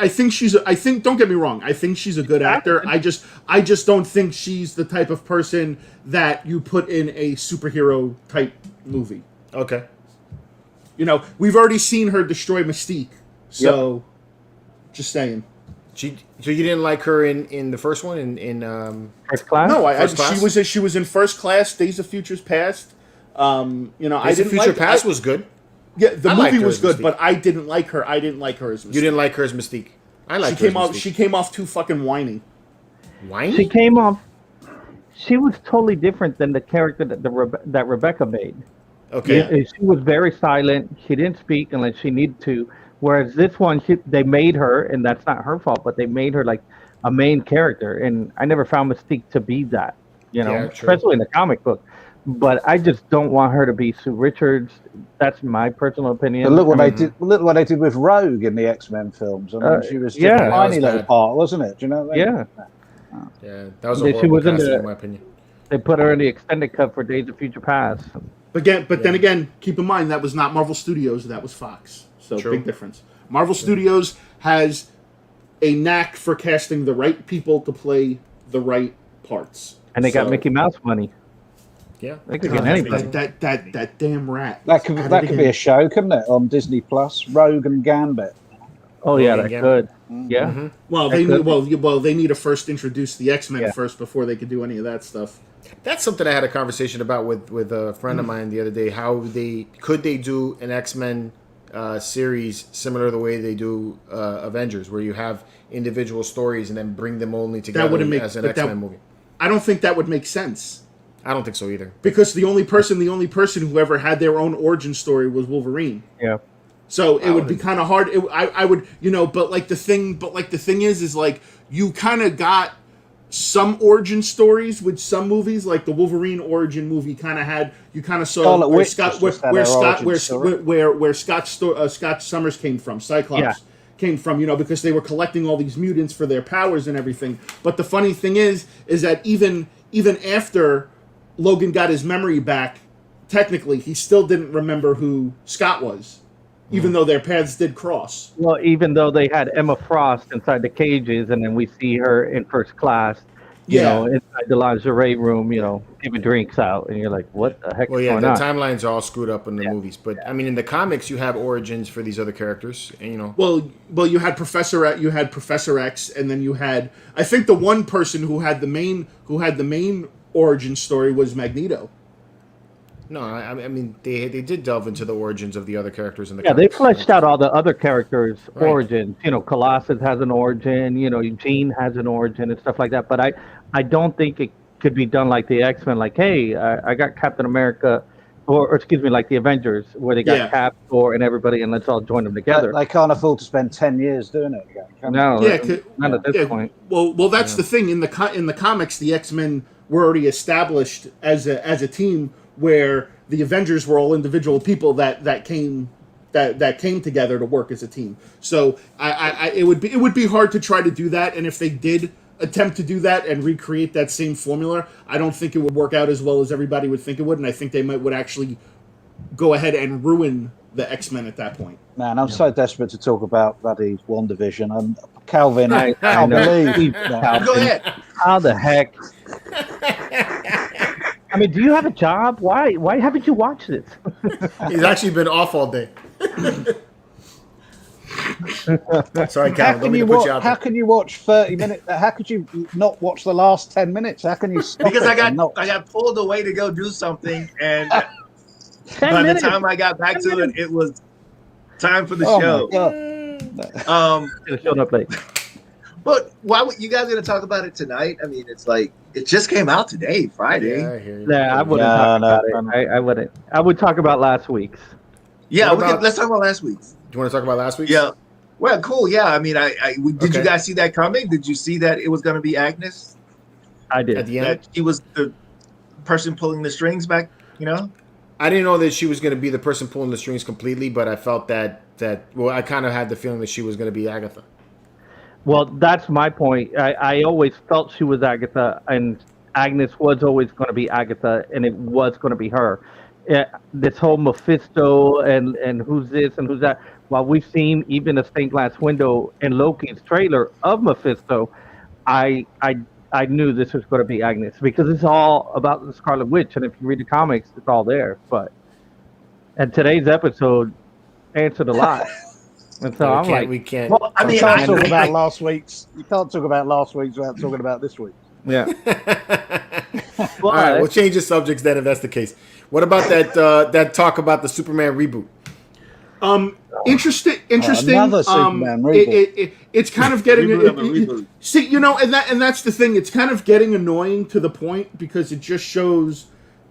think don't get me wrong. I think she's a good actor. I just don't think she's the type of person that you put in a superhero type movie. Okay. We've already seen her destroy Mystique. So, just saying. So you didn't like her in the first one in First class? No, First Class? she was in First Class, Days of Futures Past. I Days didn't of Future like Past was good. Yeah, the I liked movie her was as good, Mystique. but I didn't like her. I didn't like her as Mystique. You didn't like her as Mystique. I like her as Mystique. She came off too fucking whiny. Whiny? She came off. She was totally different than the character that Rebecca made. Okay. Yeah, she was very silent. She didn't speak unless she needed to. Whereas this one, they made her, and that's not her fault, but they made her like a main character. And I never found Mystique to be that, Yeah, true. especially in the comic book. But I just don't want her to be Sue Richards. That's my personal opinion. But look what I they did. Look what they did with Rogue in the X-Men films. I mean, she was just yeah. a That tiny was little bad. part, wasn't it? Do you know what I mean? Yeah, Yeah, that was a She horrible was in casting, the- in my opinion. they put her in the extended cut for Days of Future Past. But then again, keep in mind that was not Marvel Studios, that was Fox. So True. big difference. Marvel Studios has a knack for casting the right people to play the right parts. And they got So- Mickey Mouse money. Yeah. They could God, get anybody. that damn rat. That could At it be again. a show, couldn't it? On Disney Plus, Rogue and Gambit. Oh yeah, Yeah, that's yeah. good. Yeah. Mm-hmm. Well, That could they need to first introduce the X-Men Yeah. first before they could do any of that stuff. That's something I had a conversation about with a friend of mine the other day. How could they do an X-Men series similar to the way they do Avengers, where you have individual stories and then bring them only together wouldn't make- as an but that- X-Men movie. I don't think that would make sense. I don't think so either. Because the only person who ever had their own origin story was Wolverine. Yeah. So it I would be wouldn't- kind of hard. I would, but the thing is like you kind of got some origin stories with some movies, like the Wolverine origin movie kind of had, you kind of saw Scarlet where Witch Scott, just had where her Scott, origin story. where Scott Summers came from, Cyclops. Yeah. from, because they were collecting all these mutants for their powers and everything. But the funny thing is that even after Logan got his memory back, technically he still didn't remember who Scott was, even though their paths did cross. Well, even though they had Emma Frost inside the cages, and then we see her in first class, you know, inside the lingerie room, giving drinks out, and you're like, what the heck is going the on? timelines are all screwed up in the movies, but I mean, in the comics, you have origins for these other characters, and Well, you had Professor X, and then you had, I think, the one person who had the main origin story was Magneto. No, I mean they did delve into the origins of the other characters in the Yeah, they comics. fleshed out all the other characters' Right. origins. Colossus has an origin. Eugene has an origin and stuff like that. But I don't think it could be done like the X-Men. Like, hey, I got Captain America, or excuse me, like the Avengers, where they got Cap, Thor, and everybody, and let's all join them together. They can't afford to spend 10 years doing it again. Can they? No, not at this point. Well, that's the thing. In the comics, the X-Men were already established as a team, where the Avengers were all individual people that came together to work as a team. So it would be hard to try to do that, and if they did attempt to do that and recreate that same formula, I don't think it would work out as well as everybody would think it would, and I think they would actually go ahead and ruin the X-Men at that point. Man, I'm so desperate to talk about bloody WandaVision. Calvin, I I can't know. believe Go ahead. How the heck? I mean, do you have a job? Why haven't you watched this? He's actually been off all day. Sorry, Calvin. Don't mean to put you out How there. can you watch 30 minutes? How could you not watch the last 10 minutes? How can you stop Because it I and not- got pulled away to go do something, and 10 by minutes. the time I got back to it, it was time for the Oh, show. my God. Should have shown up late. But why would you guys gonna talk about it tonight? I mean, it's like it just came out today, Friday. Yeah, I hear you. Yeah, I wouldn't No, talk no, about no. it. I wouldn't. I would talk about last week's. Yeah, What about- let's talk about last week's. Do you want to talk about last week's? Yeah. Well, cool. Yeah, I mean, did Okay. you guys see that coming? Did you see that it was going to be Agnes? I did. At the end, That she was the person pulling the strings back? I didn't know that she was going to be the person pulling the strings completely, but I felt that I kind of had the feeling that she was going to be Agatha. Well, that's my point. I always felt she was Agatha, and Agnes was always going to be Agatha, and it was going to be her. This whole Mephisto and who's this and who's that. While we've seen even a stained glass window in Loki's trailer of Mephisto, I knew this was going to be Agnes because it's all about the Scarlet Witch, and if you read the comics, it's all there. And today's episode answered a lot, and so I'm like, we can't. Well, I You mean, can't I- talk about I- last week's. You can't talk about last week's without talking about this week. yeah. All right, we'll change the subjects then if that's the case. What about that talk about the Superman reboot? Interesting. Another Superman reboot. It's kind of getting Reboot of a reboot. See, and that's the thing. It's kind of getting annoying to the point because it just shows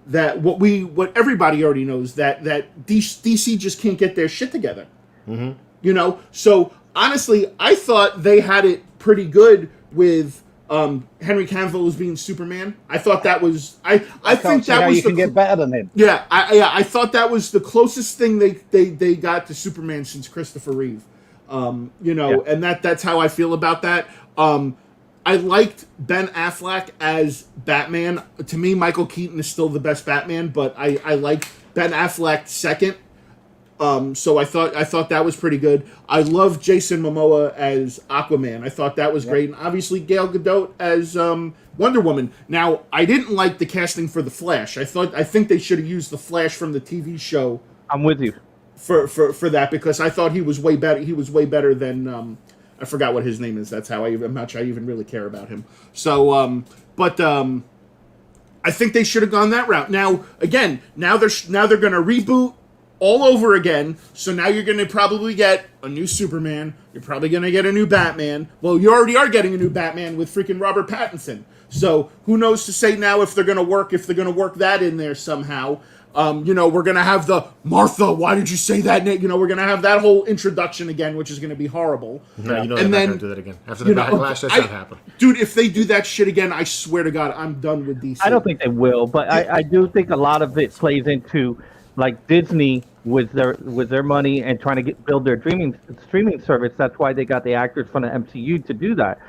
that what everybody already knows that DC just can't get their shit together. Mm-hmm. So honestly, I thought they had it pretty good with Henry Cavill as being Superman. I thought that was I Can't think see that how was you can get better than him. yeah, I thought that was the closest thing they got to Superman since Christopher Reeve. And that's how I feel about that. I liked Ben Affleck as Batman. To me, Michael Keaton is still the best Batman, but I like Ben Affleck second. So I thought that was pretty good. I love Jason Momoa as Aquaman. I thought that was great, and obviously Gal Gadot as Wonder Woman. Now, I didn't like the casting for the Flash. I think they should have used the Flash from the TV show I'm with you. for that because I thought he was way better. He was way better than I forgot what his name is. That's how much I even really care about him. So, I think they should have gone that route. Now they're going to reboot all over again. So now you're going to probably get a new Superman. You're probably going to get a new Batman. Well, you already are getting a new Batman with freaking Robert Pattinson. So who knows to say now if they're going to work that in there somehow. We're going to have the Martha, why did you say that? We're going to have that whole introduction again, which is going to be horrible. No, they're And not then, going to do that again. After the backlash, that's not happening. Dude, if they do that shit again, I swear to God, I'm done with DC. I don't think they will, but I do think a lot of it plays into like Disney with their money and trying to build their streaming service. That's why they got the actors from the MCU to do that.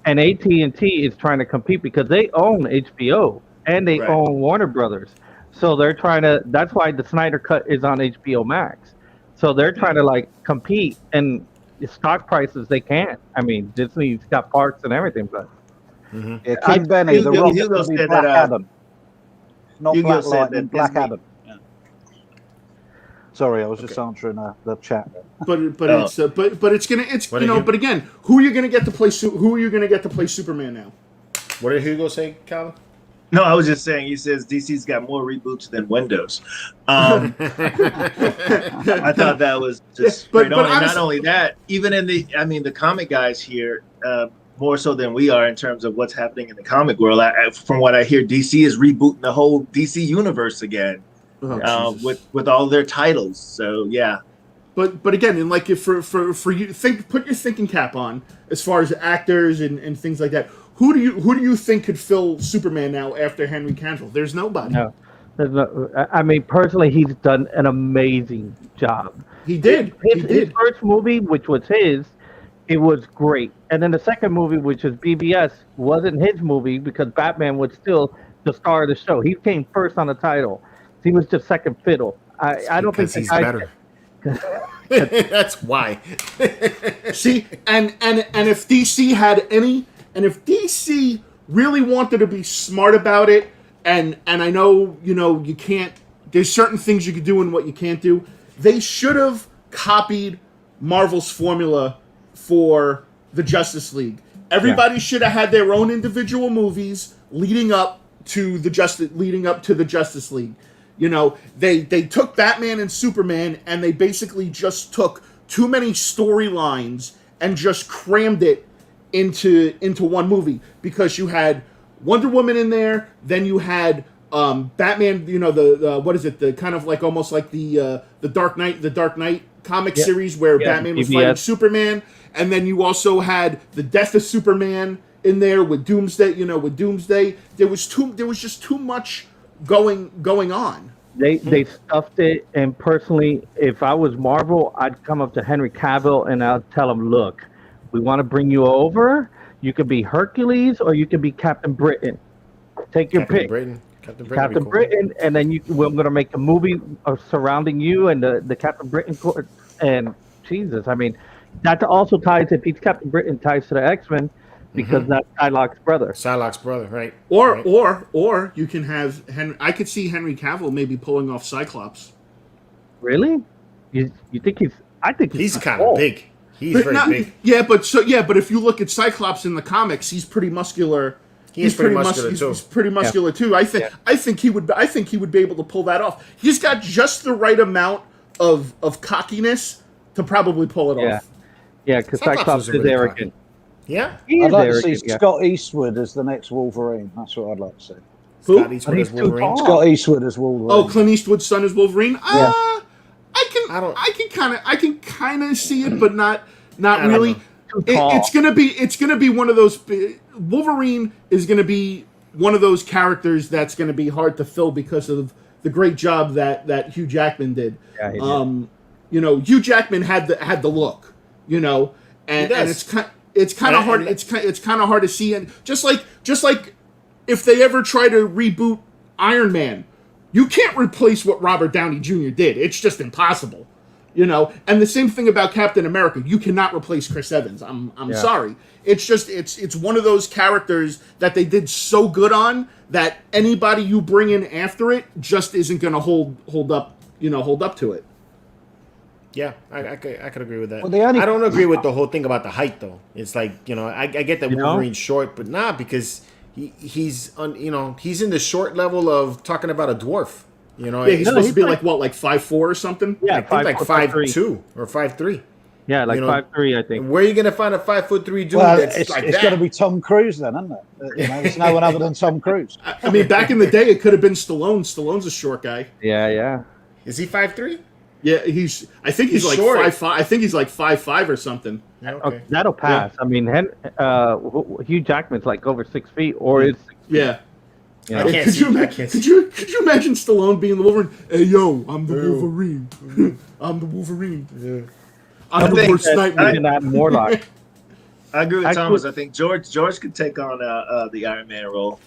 And AT&T is trying to compete because they own HBO and they own Warner Brothers. So they're trying to. That's why the Snyder Cut is on HBO Max. So they're trying to like compete, and the stock prices they can't. I mean, Disney's got parks and everything, but Yeah, King Benny, The Rock Hugo would be said Black that, Adam, not Hugo Black said Lightning, that Black Disney- Adam. Yeah. Sorry, I was just answering the chat. But it's What you did know. you- But again, who are you gonna get to play? Who are you gonna get to play Superman now? What did Hugo say, Calvin? No, I was just saying. He says DC's got more reboots than Windows. I thought that was just But straight on. And honestly- not only that, even in the comic guys here, more so than we are in terms of what's happening in the comic world. From what I hear, DC is rebooting the whole DC universe again with all their titles. So yeah. But again, and like if for you put your thinking cap on as far as actors and things like that. Who do you think could fill Superman now after Henry Cavill? There's nobody. no, there's no. I mean, personally, he's done an amazing job. He did. His first movie, which was his, it was great. And then the second movie, which is BVS, wasn't his movie because Batman was still the star of the show. He came first on the title. He was just second fiddle. I don't think Because he's the guy- better. That's why. See, and if DC had any, and if DC really wanted to be smart about it, and I know you can't. There's certain things you could do and what you can't do. They should have copied Marvel's formula for the Justice League. Everybody should have had their own individual movies leading up to the Justice League. They took Batman and Superman and they basically just took too many storylines and just crammed it into one movie, because you had Wonder Woman in there, then you had Batman, the what is it, the kind of like almost like the Dark Knight comic series where Batman was fighting Superman, and then you also had the death of Superman in there with Doomsday. There was just too much going on. They stuffed it, and personally, if I was Marvel, I'd come up to Henry Cavill and I'd tell him, look, we want to bring you over. You could be Hercules or you could be Captain Britain. Take your pick. Captain Britain, and then we're going to make a movie surrounding you and the Captain Britain court. And Jesus, I mean, that also ties, if he's Captain Britain, ties to the X-Men, because that's Psylocke's brother. Psylocke's brother, right? Or you can have Henry. I could see Henry Cavill maybe pulling off Cyclops. Really? You think he's? I think he's kind of big. He's very big. Yeah, but if you look at Cyclops in the comics, he's pretty muscular. He's pretty muscular too. He's pretty muscular too. I think he would be able to pull that off. He's got just the right amount of cockiness to probably pull it off. Yeah, because Cyclops is arrogant. Yeah, I'd like to see Scott Eastwood as the next Wolverine. That's what I'd like to see. Who? Scott Eastwood as Wolverine. Scott Eastwood as Wolverine. Oh, Clint Eastwood's son is Wolverine. Yeah. I can kind of see it, but not really. Tall. It's gonna be one of those. Wolverine is gonna be one of those characters that's gonna be hard to fill because of the great job that Hugh Jackman did. Yeah, he did. Hugh Jackman had the look, and it's kind of hard. It's kind of hard to see, and just like if they ever try to reboot Iron Man, you can't replace what Robert Downey Jr. did. It's just impossible, And the same thing about Captain America. You cannot replace Chris Evans. I'm sorry. It's just it's one of those characters that they did so good on that anybody you bring in after it just isn't going to hold up to it. Yeah, I could agree with that. Well, I don't agree with the whole thing about the height, though. It's like, I get that Wolverine's short, but because he's in the short level of talking about a dwarf. He's supposed to be like 5'4" or something. Yeah, I think like 5'2" or 5'3". Yeah, like 5'3", I think. Where are you gonna find a 5'3" dude? Well, that's it's like got to be Tom Cruise then, isn't it? There's no one other than Tom Cruise. I mean, back in the day, it could have been Stallone. Stallone's a short guy. Yeah. Is he 5'3"? Yeah, I think he's like short. 5'5". I think he's like 5'5" or something. Okay. That'll pass. Yeah. I mean, Hugh Jackman's like over 6 feet, or is 6 feet. Yeah. You I know? can't Could see. you, I ima- can't could see. you could you imagine Stallone being the Wolverine? Hey yo, I'm the Wolverine. I'm the Wolverine. Yeah. I'm the think worst that- nightmare. And Adam Warlock. I agree with I Thomas. could- I think George could take on the Iron Man role.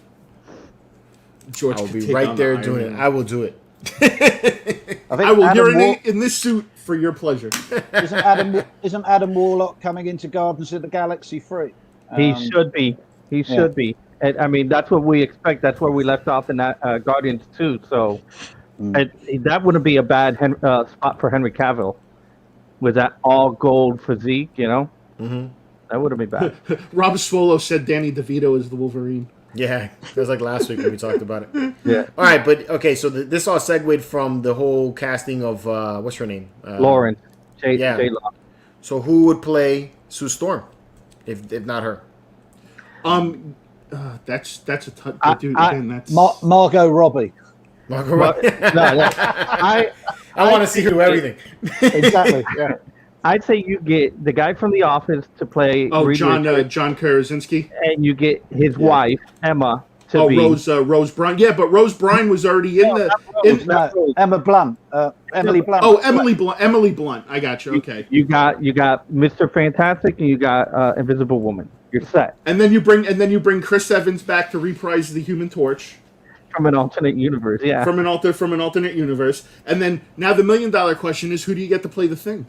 George I will could be take right on there the doing Iron it. Man. I will do it. I think I will Adam urinate in this suit for your pleasure. Isn't Adam Warlock coming into Guardians of the Galaxy 3? He should be. He should be. And, I mean, that's what we expect. That's where we left off in that Guardians 2. So that wouldn't be a bad spot for Henry Cavill with that all gold physique, you know? Mm-hmm. That wouldn't be bad. Rob Swallow said Danny DeVito is the Wolverine. Yeah, that was like last week when we talked about it. Yeah. All right, but okay, so this all segued from the whole casting of what's her name? Lawrence. yeah. J-Law. So who would play Sue Storm, if not her? That's a dude. I- Again, that's Margot Robbie. Margot Well, Robbie. no, I want to see her do everything. Exactly. Yeah. I'd say you get the guy from The Office to play Reed John Richards, John Krasinski. and you get his wife, Emma, to be... Rose Bryan. Yeah, but Rose Bryan was already in the. In, Not Rose. Emma Blunt. Emily Blunt. Emily Blunt. Emily Blunt. I got you. Okay. You got Mr. Fantastic, and you got Invisible Woman. You're set And then you bring Chris Evans back to reprise the Human Torch from an alternate universe. Yeah. from an alternate universe. And then now the $1 million question is, who do you get to play the Thing?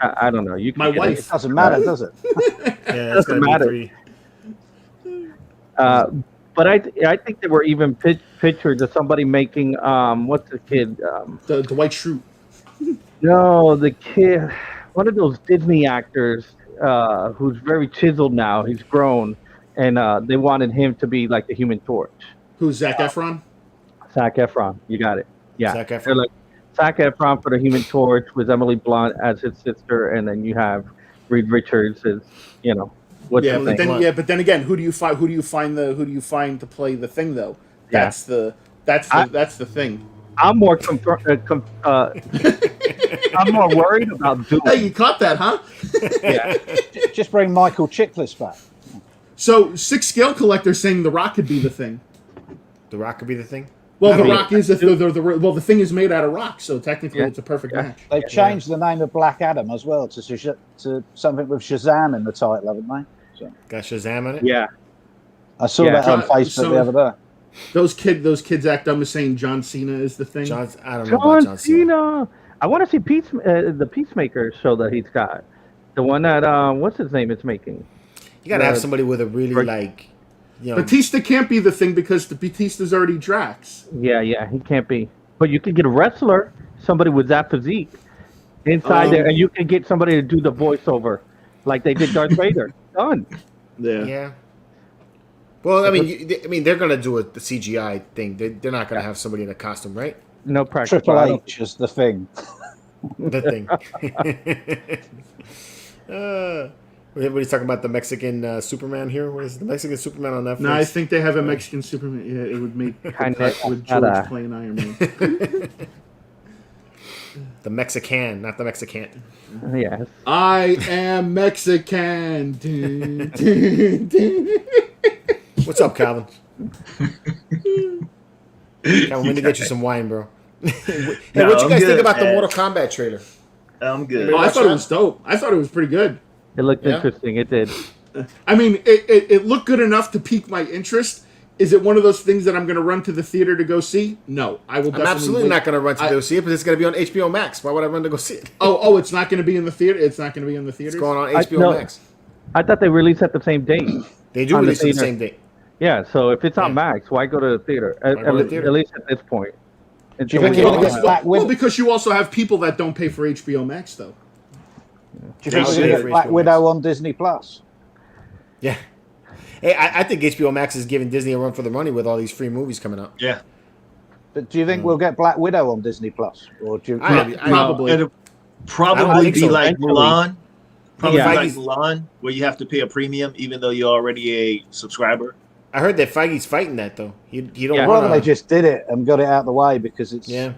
I don't know. You can My get wife. It doesn't matter, does it? Yeah, it's Doesn't gonna matter. be 3. But I think there were even pictures of somebody making what's the kid? The White Shrew. No, the kid, one of those Disney actors who's very chiseled now. He's grown, and they wanted him to be like the Human Torch. Who's Zac Efron? Zac Efron, you got it. Yeah, Zac Efron. They're like Zac Efron for the Human Torch with Emily Blunt as his sister, and then you have Reed Richards as what's Yeah, the but thing? then then again, who do you find to play the Thing though? Yeah. That's the thing. I'm more I'm more worried about Doom. Hey, you caught that, huh? Yeah. Just bring Michael Chiklis back. So 6 Scale Collector saying The Rock could be the Thing. The Rock could be the Thing. Well, I mean, Rock is the Thing is made out of rock, so technically Yeah. it's a perfect Yeah. match. They've changed the name of Black Adam as well to something with Shazam in the title, haven't they? So, Got Shazam in it. Yeah. I saw Yeah. that on John- Facebook so- the other day. Those kids act dumb as saying John Cena is the Thing. I don't know about John Cena. I want to see the Peacemaker show that he's got. The one that what's his name is making. You gotta have somebody with a really Batista can't be the Thing because the Batista's already Drax. Yeah, he can't be. But you could get a wrestler, somebody with that physique, inside there, and you can get somebody to do the voiceover, like they did Darth Vader. Done. Yeah. Well, I mean, they're gonna do the CGI thing. They're not gonna have somebody in a costume, right? No practice. Triple H is the Thing. The Thing. Everybody's talking about the Mexican Superman here. What is the Mexican Superman on Netflix? No, I think they have a Mexican Superman. Yeah, it would make the Kinda cut with George nada. playing Iron Man. The Mexican, not the Mexican. Yes. I am Mexican. Dun, dun, dun. What's up, Calvin? Calvin, we need to get you some wine, bro. Hey, what you I'm guys think good, about the man. Mortal Kombat trailer? I'm good. Oh, I thought it was dope. I thought it was pretty good. It looked Yeah. interesting. It did. I mean, it looked good enough to pique my interest. Is it one of those things that I'm going to run to the theater to go see? No, I will. I'm Definitely absolutely wait. not going to run to go see it, but it's going to be on HBO Max. Why would I run to go see it? Oh, it's not going to be in the theater. It's not going to be in the theater. It's going on I- HBO no. Max. I thought they released at the same date. They do On the release it the theater. same day. Yeah, so if it's on Yeah. Max, why go to the theater? Why go to the theater? At least at this point. Do you think Okay, we're well, going to get Black Well, Widow? because you also have people that don't pay for HBO Max, though. Do you think we're going Yeah. to get Black Widow on Disney Plus? Yeah. Hey, I think HBO Max is giving Disney a run for their money with all these free movies coming out. Yeah. But do you think we'll get Black Widow on Disney Plus, or do you? I- Probably. It'll I probably don't think be so. like Eventually. Mulan. Probably Yeah. like Mulan, where you have to pay a premium even though you're already a subscriber. I heard that Feige's fighting that though. He don't Yeah. Well, want they to. just did it and got it out of the way because it's Yeah.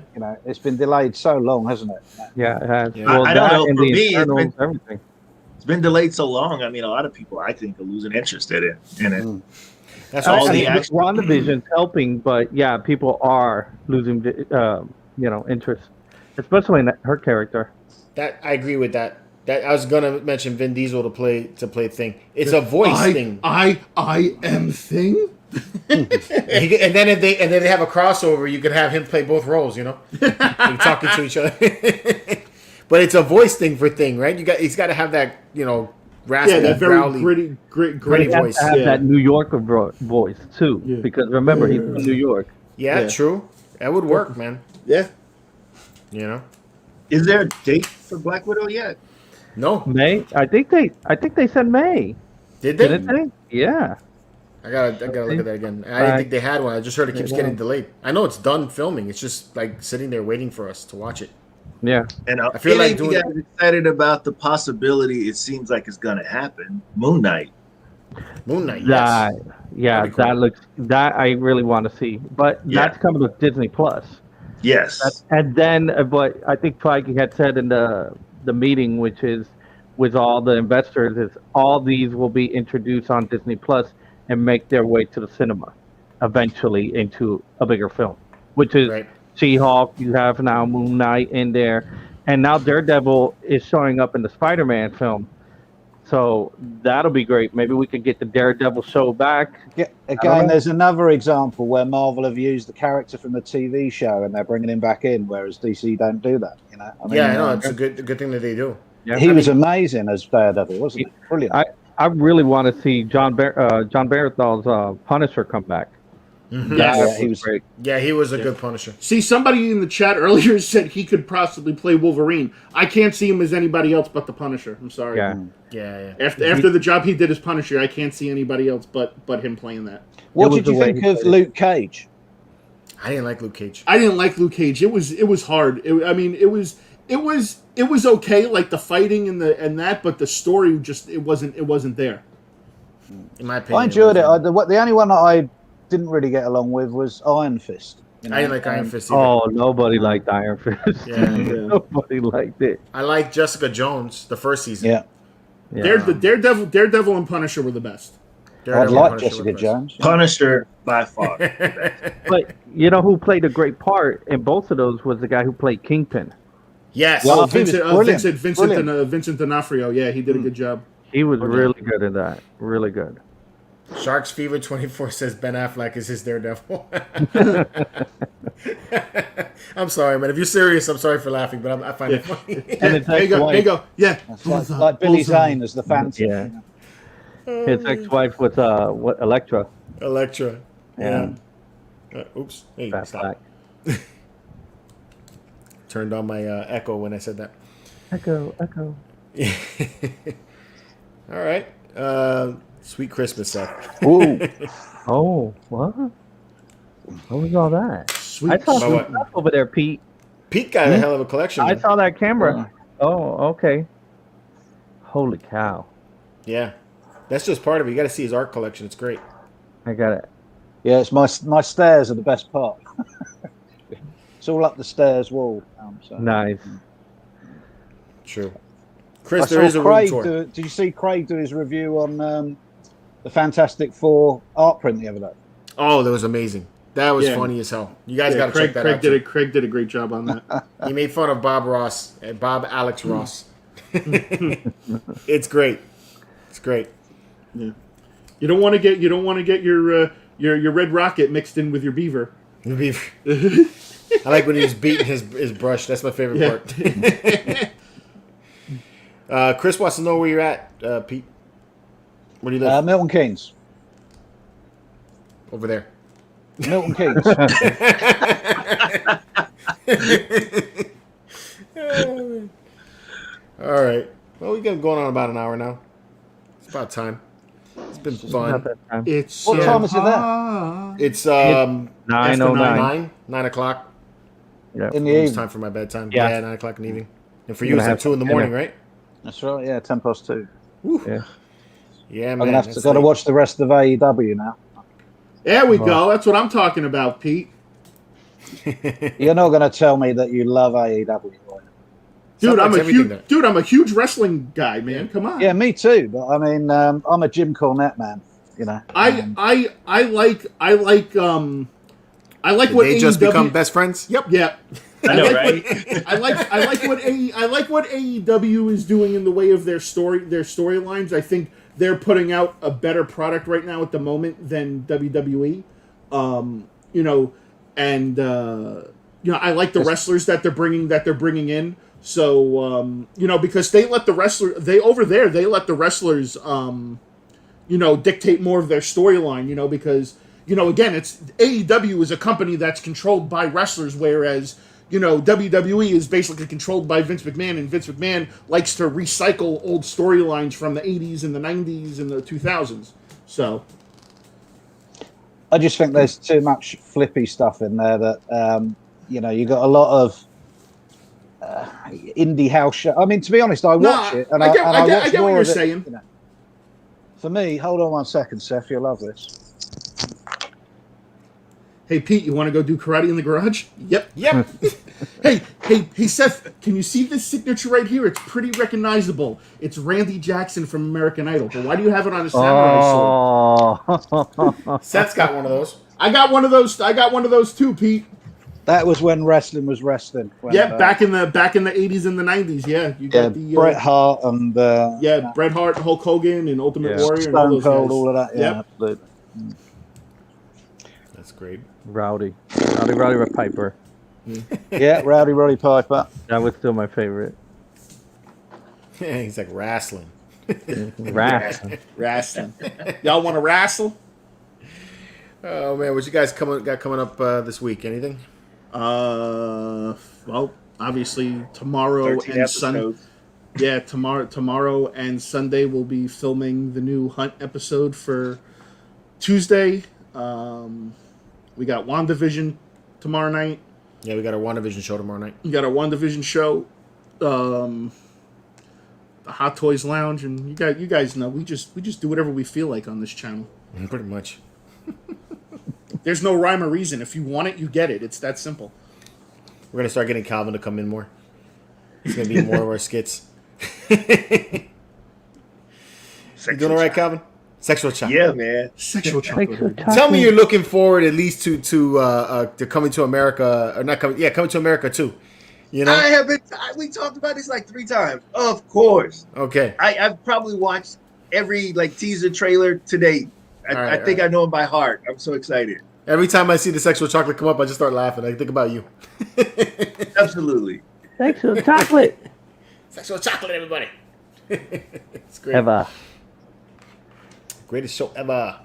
it's been delayed so long, hasn't it? Yeah, it has. Yeah. Well, I don't that know, and for the me, it's Eternals, been- everything. It's been delayed so long. I mean, a lot of people I think are losing interest in it. That's all all the the action. WandaVision's helping, but yeah, people are losing, interest, especially in her character. That I agree with that. That I was gonna mention Vin Diesel to play Thing. It's a voice thing. I am Thing. And then if they have a crossover, you could have him play both roles. You know, like talking to each other. But it's a voice thing for Thing, right? He's got to have that raspy, Yeah, that very growly, gritty He has voice. to have Yeah. that New Yorker voice too, Yeah. because remember he's from New York. Yeah, Yeah. true. That would work, man. Yeah. You know, Is there a date for Black Widow yet? no, May, I think they said May. did they? Didn't they? Yeah. I gotta look at that again. I didn't think they had one. I just heard it keeps getting delayed. I know it's done filming. It's just like sitting there waiting for us to watch it. Yeah. And I feel like you guys excited about the possibility. It seems like it's gonna happen. Moon Knight. Moon Knight. Yes. That That'd be cool. that I really want to see, but Yeah. that's coming with Disney Plus. Yes. And then, what I think Feige had said in the meeting, which is with all the investors, is all these will be introduced on Disney Plus and make their way to the cinema, eventually into a bigger film, which is Right. She-Hulk. You have now Moon Knight in there, and now Daredevil is showing up in the Spider-Man film. So that'll be great. Maybe we could get the Daredevil show back. Again, there's another example where Marvel have used the character from the TV show and they're bringing him back in, whereas DC don't do that. You know, Yeah, I know. It's a good thing that they do. Yeah. He was amazing as Daredevil, wasn't he? Brilliant. I really want to see John Barrethol's Punisher come back. Yeah, he was great. Yeah, he was a good Punisher. See, somebody in the chat earlier said he could possibly play Wolverine. I can't see him as anybody else but the Punisher. I'm sorry. Yeah. Yeah. After the job he did as Punisher, I can't see anybody else but him playing that. What It was did you the way think he of played it. Luke Cage? I didn't like Luke Cage. I didn't like Luke Cage. It was hard. It was okay, like the fighting and that, but the story just it wasn't there. In my opinion, I enjoyed it. wasn't. The only one that I didn't really get along with was Iron Fist. You know? I didn't like Iron Fist either. Oh, nobody liked Iron Fist. Yeah. Nobody liked it. I liked Jessica Jones the first season. Yeah, Yeah. Daredevil and Punisher were the best. I'd Daredevil like Punisher Jessica was Jones. Punisher by far. But you know who played a great part in both of those was the guy who played Kingpin. Yes. Well, Oh, he was Vincent brilliant. Vincent D'Onofrio. Yeah, he did a good job. He was yeah. really good at that. Really good. Sharks Fever 24 says Ben Affleck is his Daredevil. I'm sorry, man. If you're serious, I'm sorry for laughing, but I find it funny. And it's There you go. There you go. Yeah. It's like Billy Zane as the Phantom. Yeah. His ex-wife was Elektra. Elektra. Yeah. Oops. Hey, Fat stop. Black. Turned on my echo when I said that. Echo. All right. Sweet Christmas, Seth. Ooh, Oh, what? What was all that? Sweet. I saw some What? stuff over there, Pete. Pete got a hell of a collection. I man. saw that camera. Oh, okay. Holy cow. Yeah. That's just part of it. You got to see his art collection. It's great. I got it. yeah, it's my stairs are the best part. It's all up the stairs wall. So. Nice. True. I Chris, saw there is a room Craig tour. did you see Craig do his review on the Fantastic Four art print the other day? Oh, that was amazing. That was Yeah. funny as hell. You guys Yeah, got to check that out. too. Craig did a great job on that. He made fun of Bob Alex Ross. It's great. It's great. Yeah. You don't want to get your Red Rocket mixed in with your Beaver. I like when he was beating his brush. That's my favorite Yeah. part. Chris wants to know where you're at, Pete. Where do you live? Milton Keynes. Over there. Milton Keynes. All right. Well, we got going on about an hour now. It's about time. It's been Not fun. that time. It's What time is it there? It's It's 9:09. 9 o'clock. Yeah. In the It's evening. time for my bedtime. Yeah. Yeah, 9 o'clock in the evening. And for I'm you, gonna it's like have 2 in the dinner. morning, right? That's right. Yeah, 2:10. Yeah. Yeah, I'm man. gonna have to that's go to late. watch the rest of AEW now. There we go. That's what I'm talking about, Pete. You're not gonna tell me that you love AEW, right? Dude, Sometimes everything I'm a huge wrestling guy, man. Come on. Yeah, me too. But I mean, I'm a Jim Cornette man. you know. I like what They AEW, just become best friends. Yep. Yeah. I know, right? I like what AEW is doing in the way of their storylines. I think they're putting out a better product right now at the moment than WWE. I like the wrestlers that they're bringing in. So because they let the wrestlers dictate more of their storyline. Because again, it's AEW is a company that's controlled by wrestlers, whereas WWE is basically controlled by Vince McMahon, and Vince McMahon likes to recycle old storylines from the 80s and the 90s and the 2000s. So I just think there's too much flippy stuff in there that you got a lot of indie house show. I mean, to be honest, I watch it, and I get what you're saying. For me, hold on one second, Seth. You'll love this. Hey, Pete, you want to go do karate in the garage? Yep. Hey, Seth, can you see this signature right here? It's pretty recognizable. It's Randy Jackson from American Idol. But why do you have it on a samurai sword? Seth's got one of those. I got one of those too, Pete. That was when wrestling was wrestling. Back in the 80s and the 90s. Yeah, you got the Bret Hart and Bret Hart, Hulk Hogan, and Ultimate Warrior, Stone and all those Cold, guys. all of that. Yeah, absolutely. That's great. Rowdy Piper. Yeah, Roddy Piper. That was still my favorite. Yeah, he's like wrestling. Wrestling. Y'all want to wrestle? Oh man, what you guys got coming up this week? Anything? Well, obviously tomorrow and Sunday. Yeah, tomorrow and Sunday we'll be filming the new Hunt episode for Tuesday. We got WandaVision tomorrow night. Yeah, we got our WandaVision show tomorrow night. We got our WandaVision show. The Hot Toys Lounge, and you guys know we just do whatever we feel like on this channel. Pretty much. There's no rhyme or reason. If you want it, you get it. It's that simple. We're gonna start getting Calvin to come in more. It's gonna be more of our skits. You doing all right, Calvin? Sexual chocolate. Yeah, man. Sexual chocolate. Tell me you're looking forward at least to Coming to America, or not coming? Yeah, Coming to America too. You know, I have been. We talked about this like 3 times. Of course. Okay. I've probably watched every teaser trailer to date. I think I know them by heart. I'm so excited. Every time I see the sexual chocolate come up, I just start laughing. I think about you. Absolutely. Sexual chocolate. Sexual chocolate, everybody. It's great. Ever. Greatest show ever.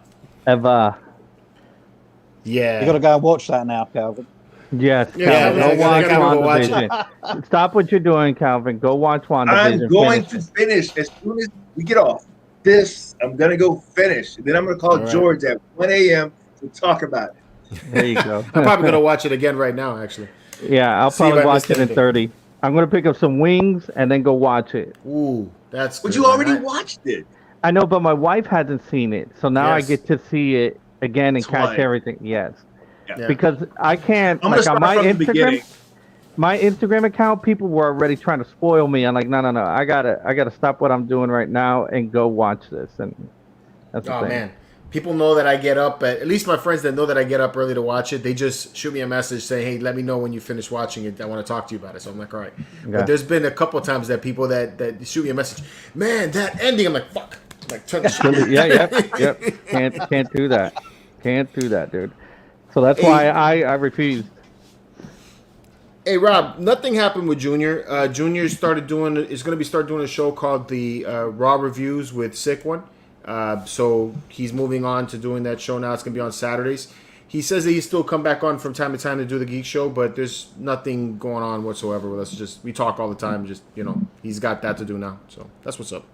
Yeah. You got to go and watch that now, Calvin. Yes, Yeah, Calvin. I Go watch gotta go watch WandaVision. Stop what you're doing, Calvin. Go watch WandaVision. I'm going Finish to finish as soon as we get off this. I'm going to go finish. And then I'm going to call right. George at 1 a.m. to talk about it. There you go. I'm probably gonna watch it again right now. Actually. Yeah, I'll See if probably I watch missed it in anything. 30. I'm going to pick up some wings and then go watch it. Ooh, that's. But good, you already man. watched it. I know, but my wife hasn't seen it, so now Yes. I get to see it again and That's catch why. everything. Yes, Yeah. because I can't. I'm going to Like on start my from the beginning. my Instagram account, people were already trying to spoil me. I'm like, no, I gotta stop what I'm doing right now and go watch this. And that's the Oh thing. man, people know that I get up. At least my friends that know that I get up early to watch it, they just shoot me a message saying, "Hey, let me know when you finish watching it. I want to talk to you about it." So I'm like, "All right." Yeah. But there's been a couple of times that people that shoot me a message, "Man, that ending." I'm like, "Fuck." I'm like, turn the shit. Yep. Can't do that. Can't do that, dude. So that's why I refused. Hey Rob, nothing happened with Junior. Junior is going to start doing a show called the Raw Reviews with Sick One. So he's moving on to doing that show now. It's going to be on Saturdays. He says that he's still come back on from time to time to do the Geek Show, but there's nothing going on whatsoever with us. We talk all the time. Just he's got that to do now. So that's what's up.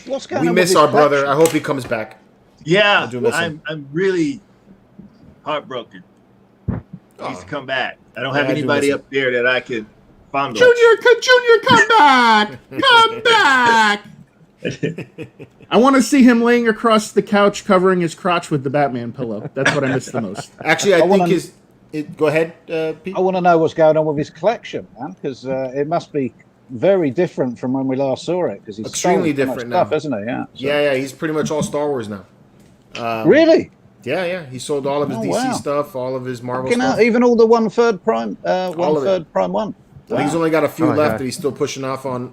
What's going We on miss with our his brother. collection? I hope he comes back. Yeah, I do miss him. I'm really heartbroken. He's to come back. I don't have Yeah, I do anybody miss him. up there that I can fondle. Junior, come back! Come back! I want to see him laying across the couch covering his crotch with the Batman pillow. That's what I miss the most. Actually, I wanna- think go ahead, Pete. I want to know what's going on with his collection, man, because it must be very different from when we last saw it. Because he's Extremely sold so much different stuff, now. isn't he? Yeah. So- Yeah, he's pretty much all Star Wars now. Really? Yeah. He sold all of his DC wow. stuff, all of his Marvel Fucking hell, stuff. even all the 1/3 Prime, All of it. Prime 1. I think he's only got a few Oh my left God. that he's still pushing off on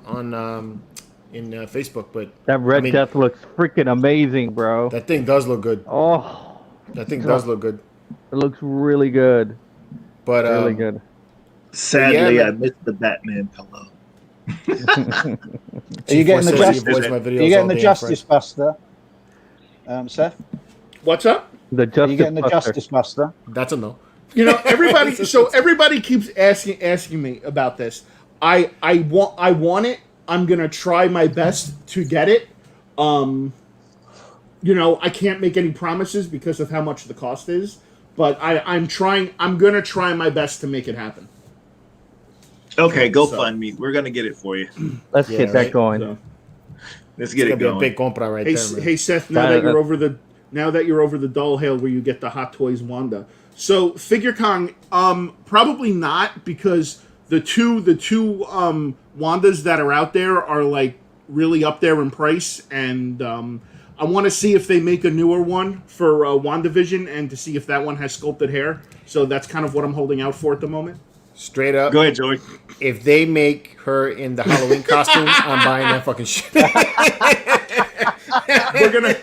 in Facebook. But That Red I mean, Death looks freaking amazing, bro. that thing does look good. Oh, That thing does look good. it looks really good. But Really good. Sadly, man. I missed the Batman pillow. Are you getting the Chief Justice? Force my Are videos you all getting the day, Justice friend. Buster, Seth? What's up? The Are Justice you getting the Buster. Justice Buster? That's a no. You know, everybody keeps asking me about this. I want it. I'm gonna try my best to get it. You know, I can't make any promises because of how much the cost is, but I'm gonna try my best to make it happen. Okay, go So- fund me. We're gonna get it for you. Let's Yeah, get that right. going. So, Let's It's get gonna it be a going. big compra right hey, there, man. hey Seth, now that you're over the dull hail where you get the Hot Toys Wanda. So FigureCon, probably not, because the two Wandas that are out there are like really up there in price, and I want to see if they make a newer one for WandaVision and to see if that one has sculpted hair. So that's kind of what I'm holding out for at the moment. Straight up. Go ahead, Joey. If they make her in the Halloween costume, I'm buying that fucking shit. We're gonna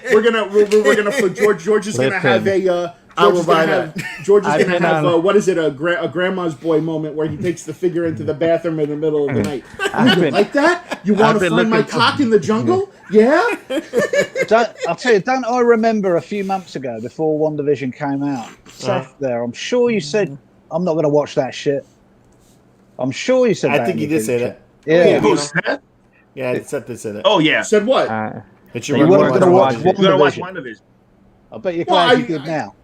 George is gonna have a I will buy that. George is I've gonna been have on- what is it, a grandma's boy moment where he takes the figure into the bathroom in the middle of the night. I've been- Like that? You want I've to been find my looking for- cock in the jungle? Yeah. I'll tell you, don't I remember a few months ago before WandaVision came out, Seth there, I'm sure you said, I'm not going to watch that shit. I'm sure you said that. I think in he your did say picture. that. Yeah. Who, Seth? Yeah, it's set to say that. Oh yeah. Said what? That You you're weren't gonna gonna watch it. one- We're gonna watch WandaVision. WandaVision. I bet you're Well, glad you I- did now.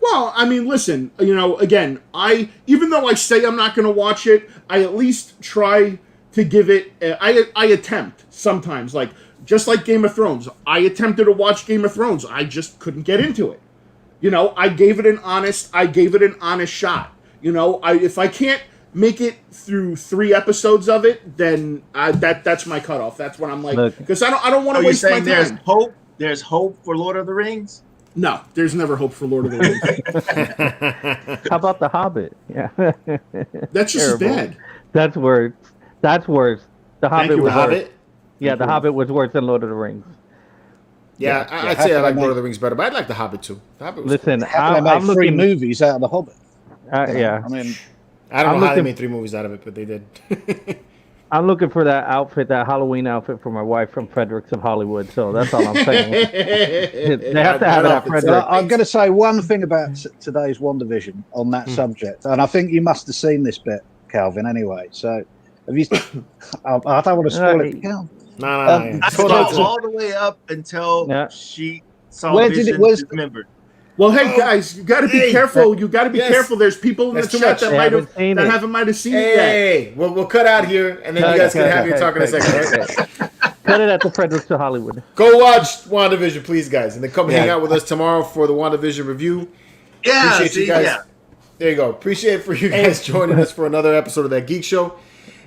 Well, I mean, listen, you know, again, even though I say I'm not going to watch it, I at least try to give it. I attempt sometimes, like just like Game of Thrones. I attempted to watch Game of Thrones. I just couldn't get into it. You know, I gave it an honest shot. You know, if I can't make it through 3 episodes of it, then that's my cutoff. That's when I'm like, Look. because I don't want Oh, to you're waste my saying there's time. hope? There's hope for Lord of the Rings? No, there's never hope for Lord of the Rings. How about The Hobbit? Yeah. That's just as Terrible. bad. That's worse. That's worse. The Hobbit you, was The worse. Hobbit? Yeah, The Hobbit was worse than Lord of the Rings. Yeah, Yeah, I'd how say I can like I Lord make- of the Rings better, but I'd like The Hobbit too. The Hobbit was Listen, How can they I'm make 3 looking. movies out of The Hobbit? Yeah, I mean, cool. I don't I'm know how they looking- made 3 movies out of it, but they did. I'm looking for that outfit, that Halloween outfit for my wife from Fredericks of Hollywood. So that's all I'm saying. They have to have it at well, Frederick. I'm going to say one thing about today's WandaVision on that subject, and I think you must have seen this bit, Calvin. Anyway, so have you? I don't want to spoil it, for Calvin. No. I Hold saw on. all the way up until Yeah. she saw Where did it- Vision where's- dismembered. Well, hey guys, you got to be Hey, careful. You got to be yes. careful. There's people in That's the too chat much. that They might have seen it yet. Hey, we'll cut out here, and then you guys can have your talk in a second. Right? Cut it at the Fredericks of Hollywood. Go watch WandaVision, please, guys, and then come hang Yeah. out with us tomorrow for the WandaVision review. Yeah, Appreciate you see, guys. yeah. There you go. Appreciate it for you guys joining us for another episode of That Geek Show,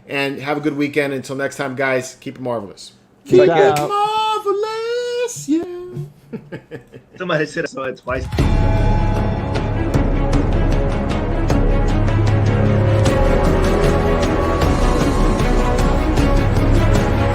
and have a good weekend. Until next time, guys, keep it marvelous. Keep it Marvelous, yeah. Somebody said I saw it twice.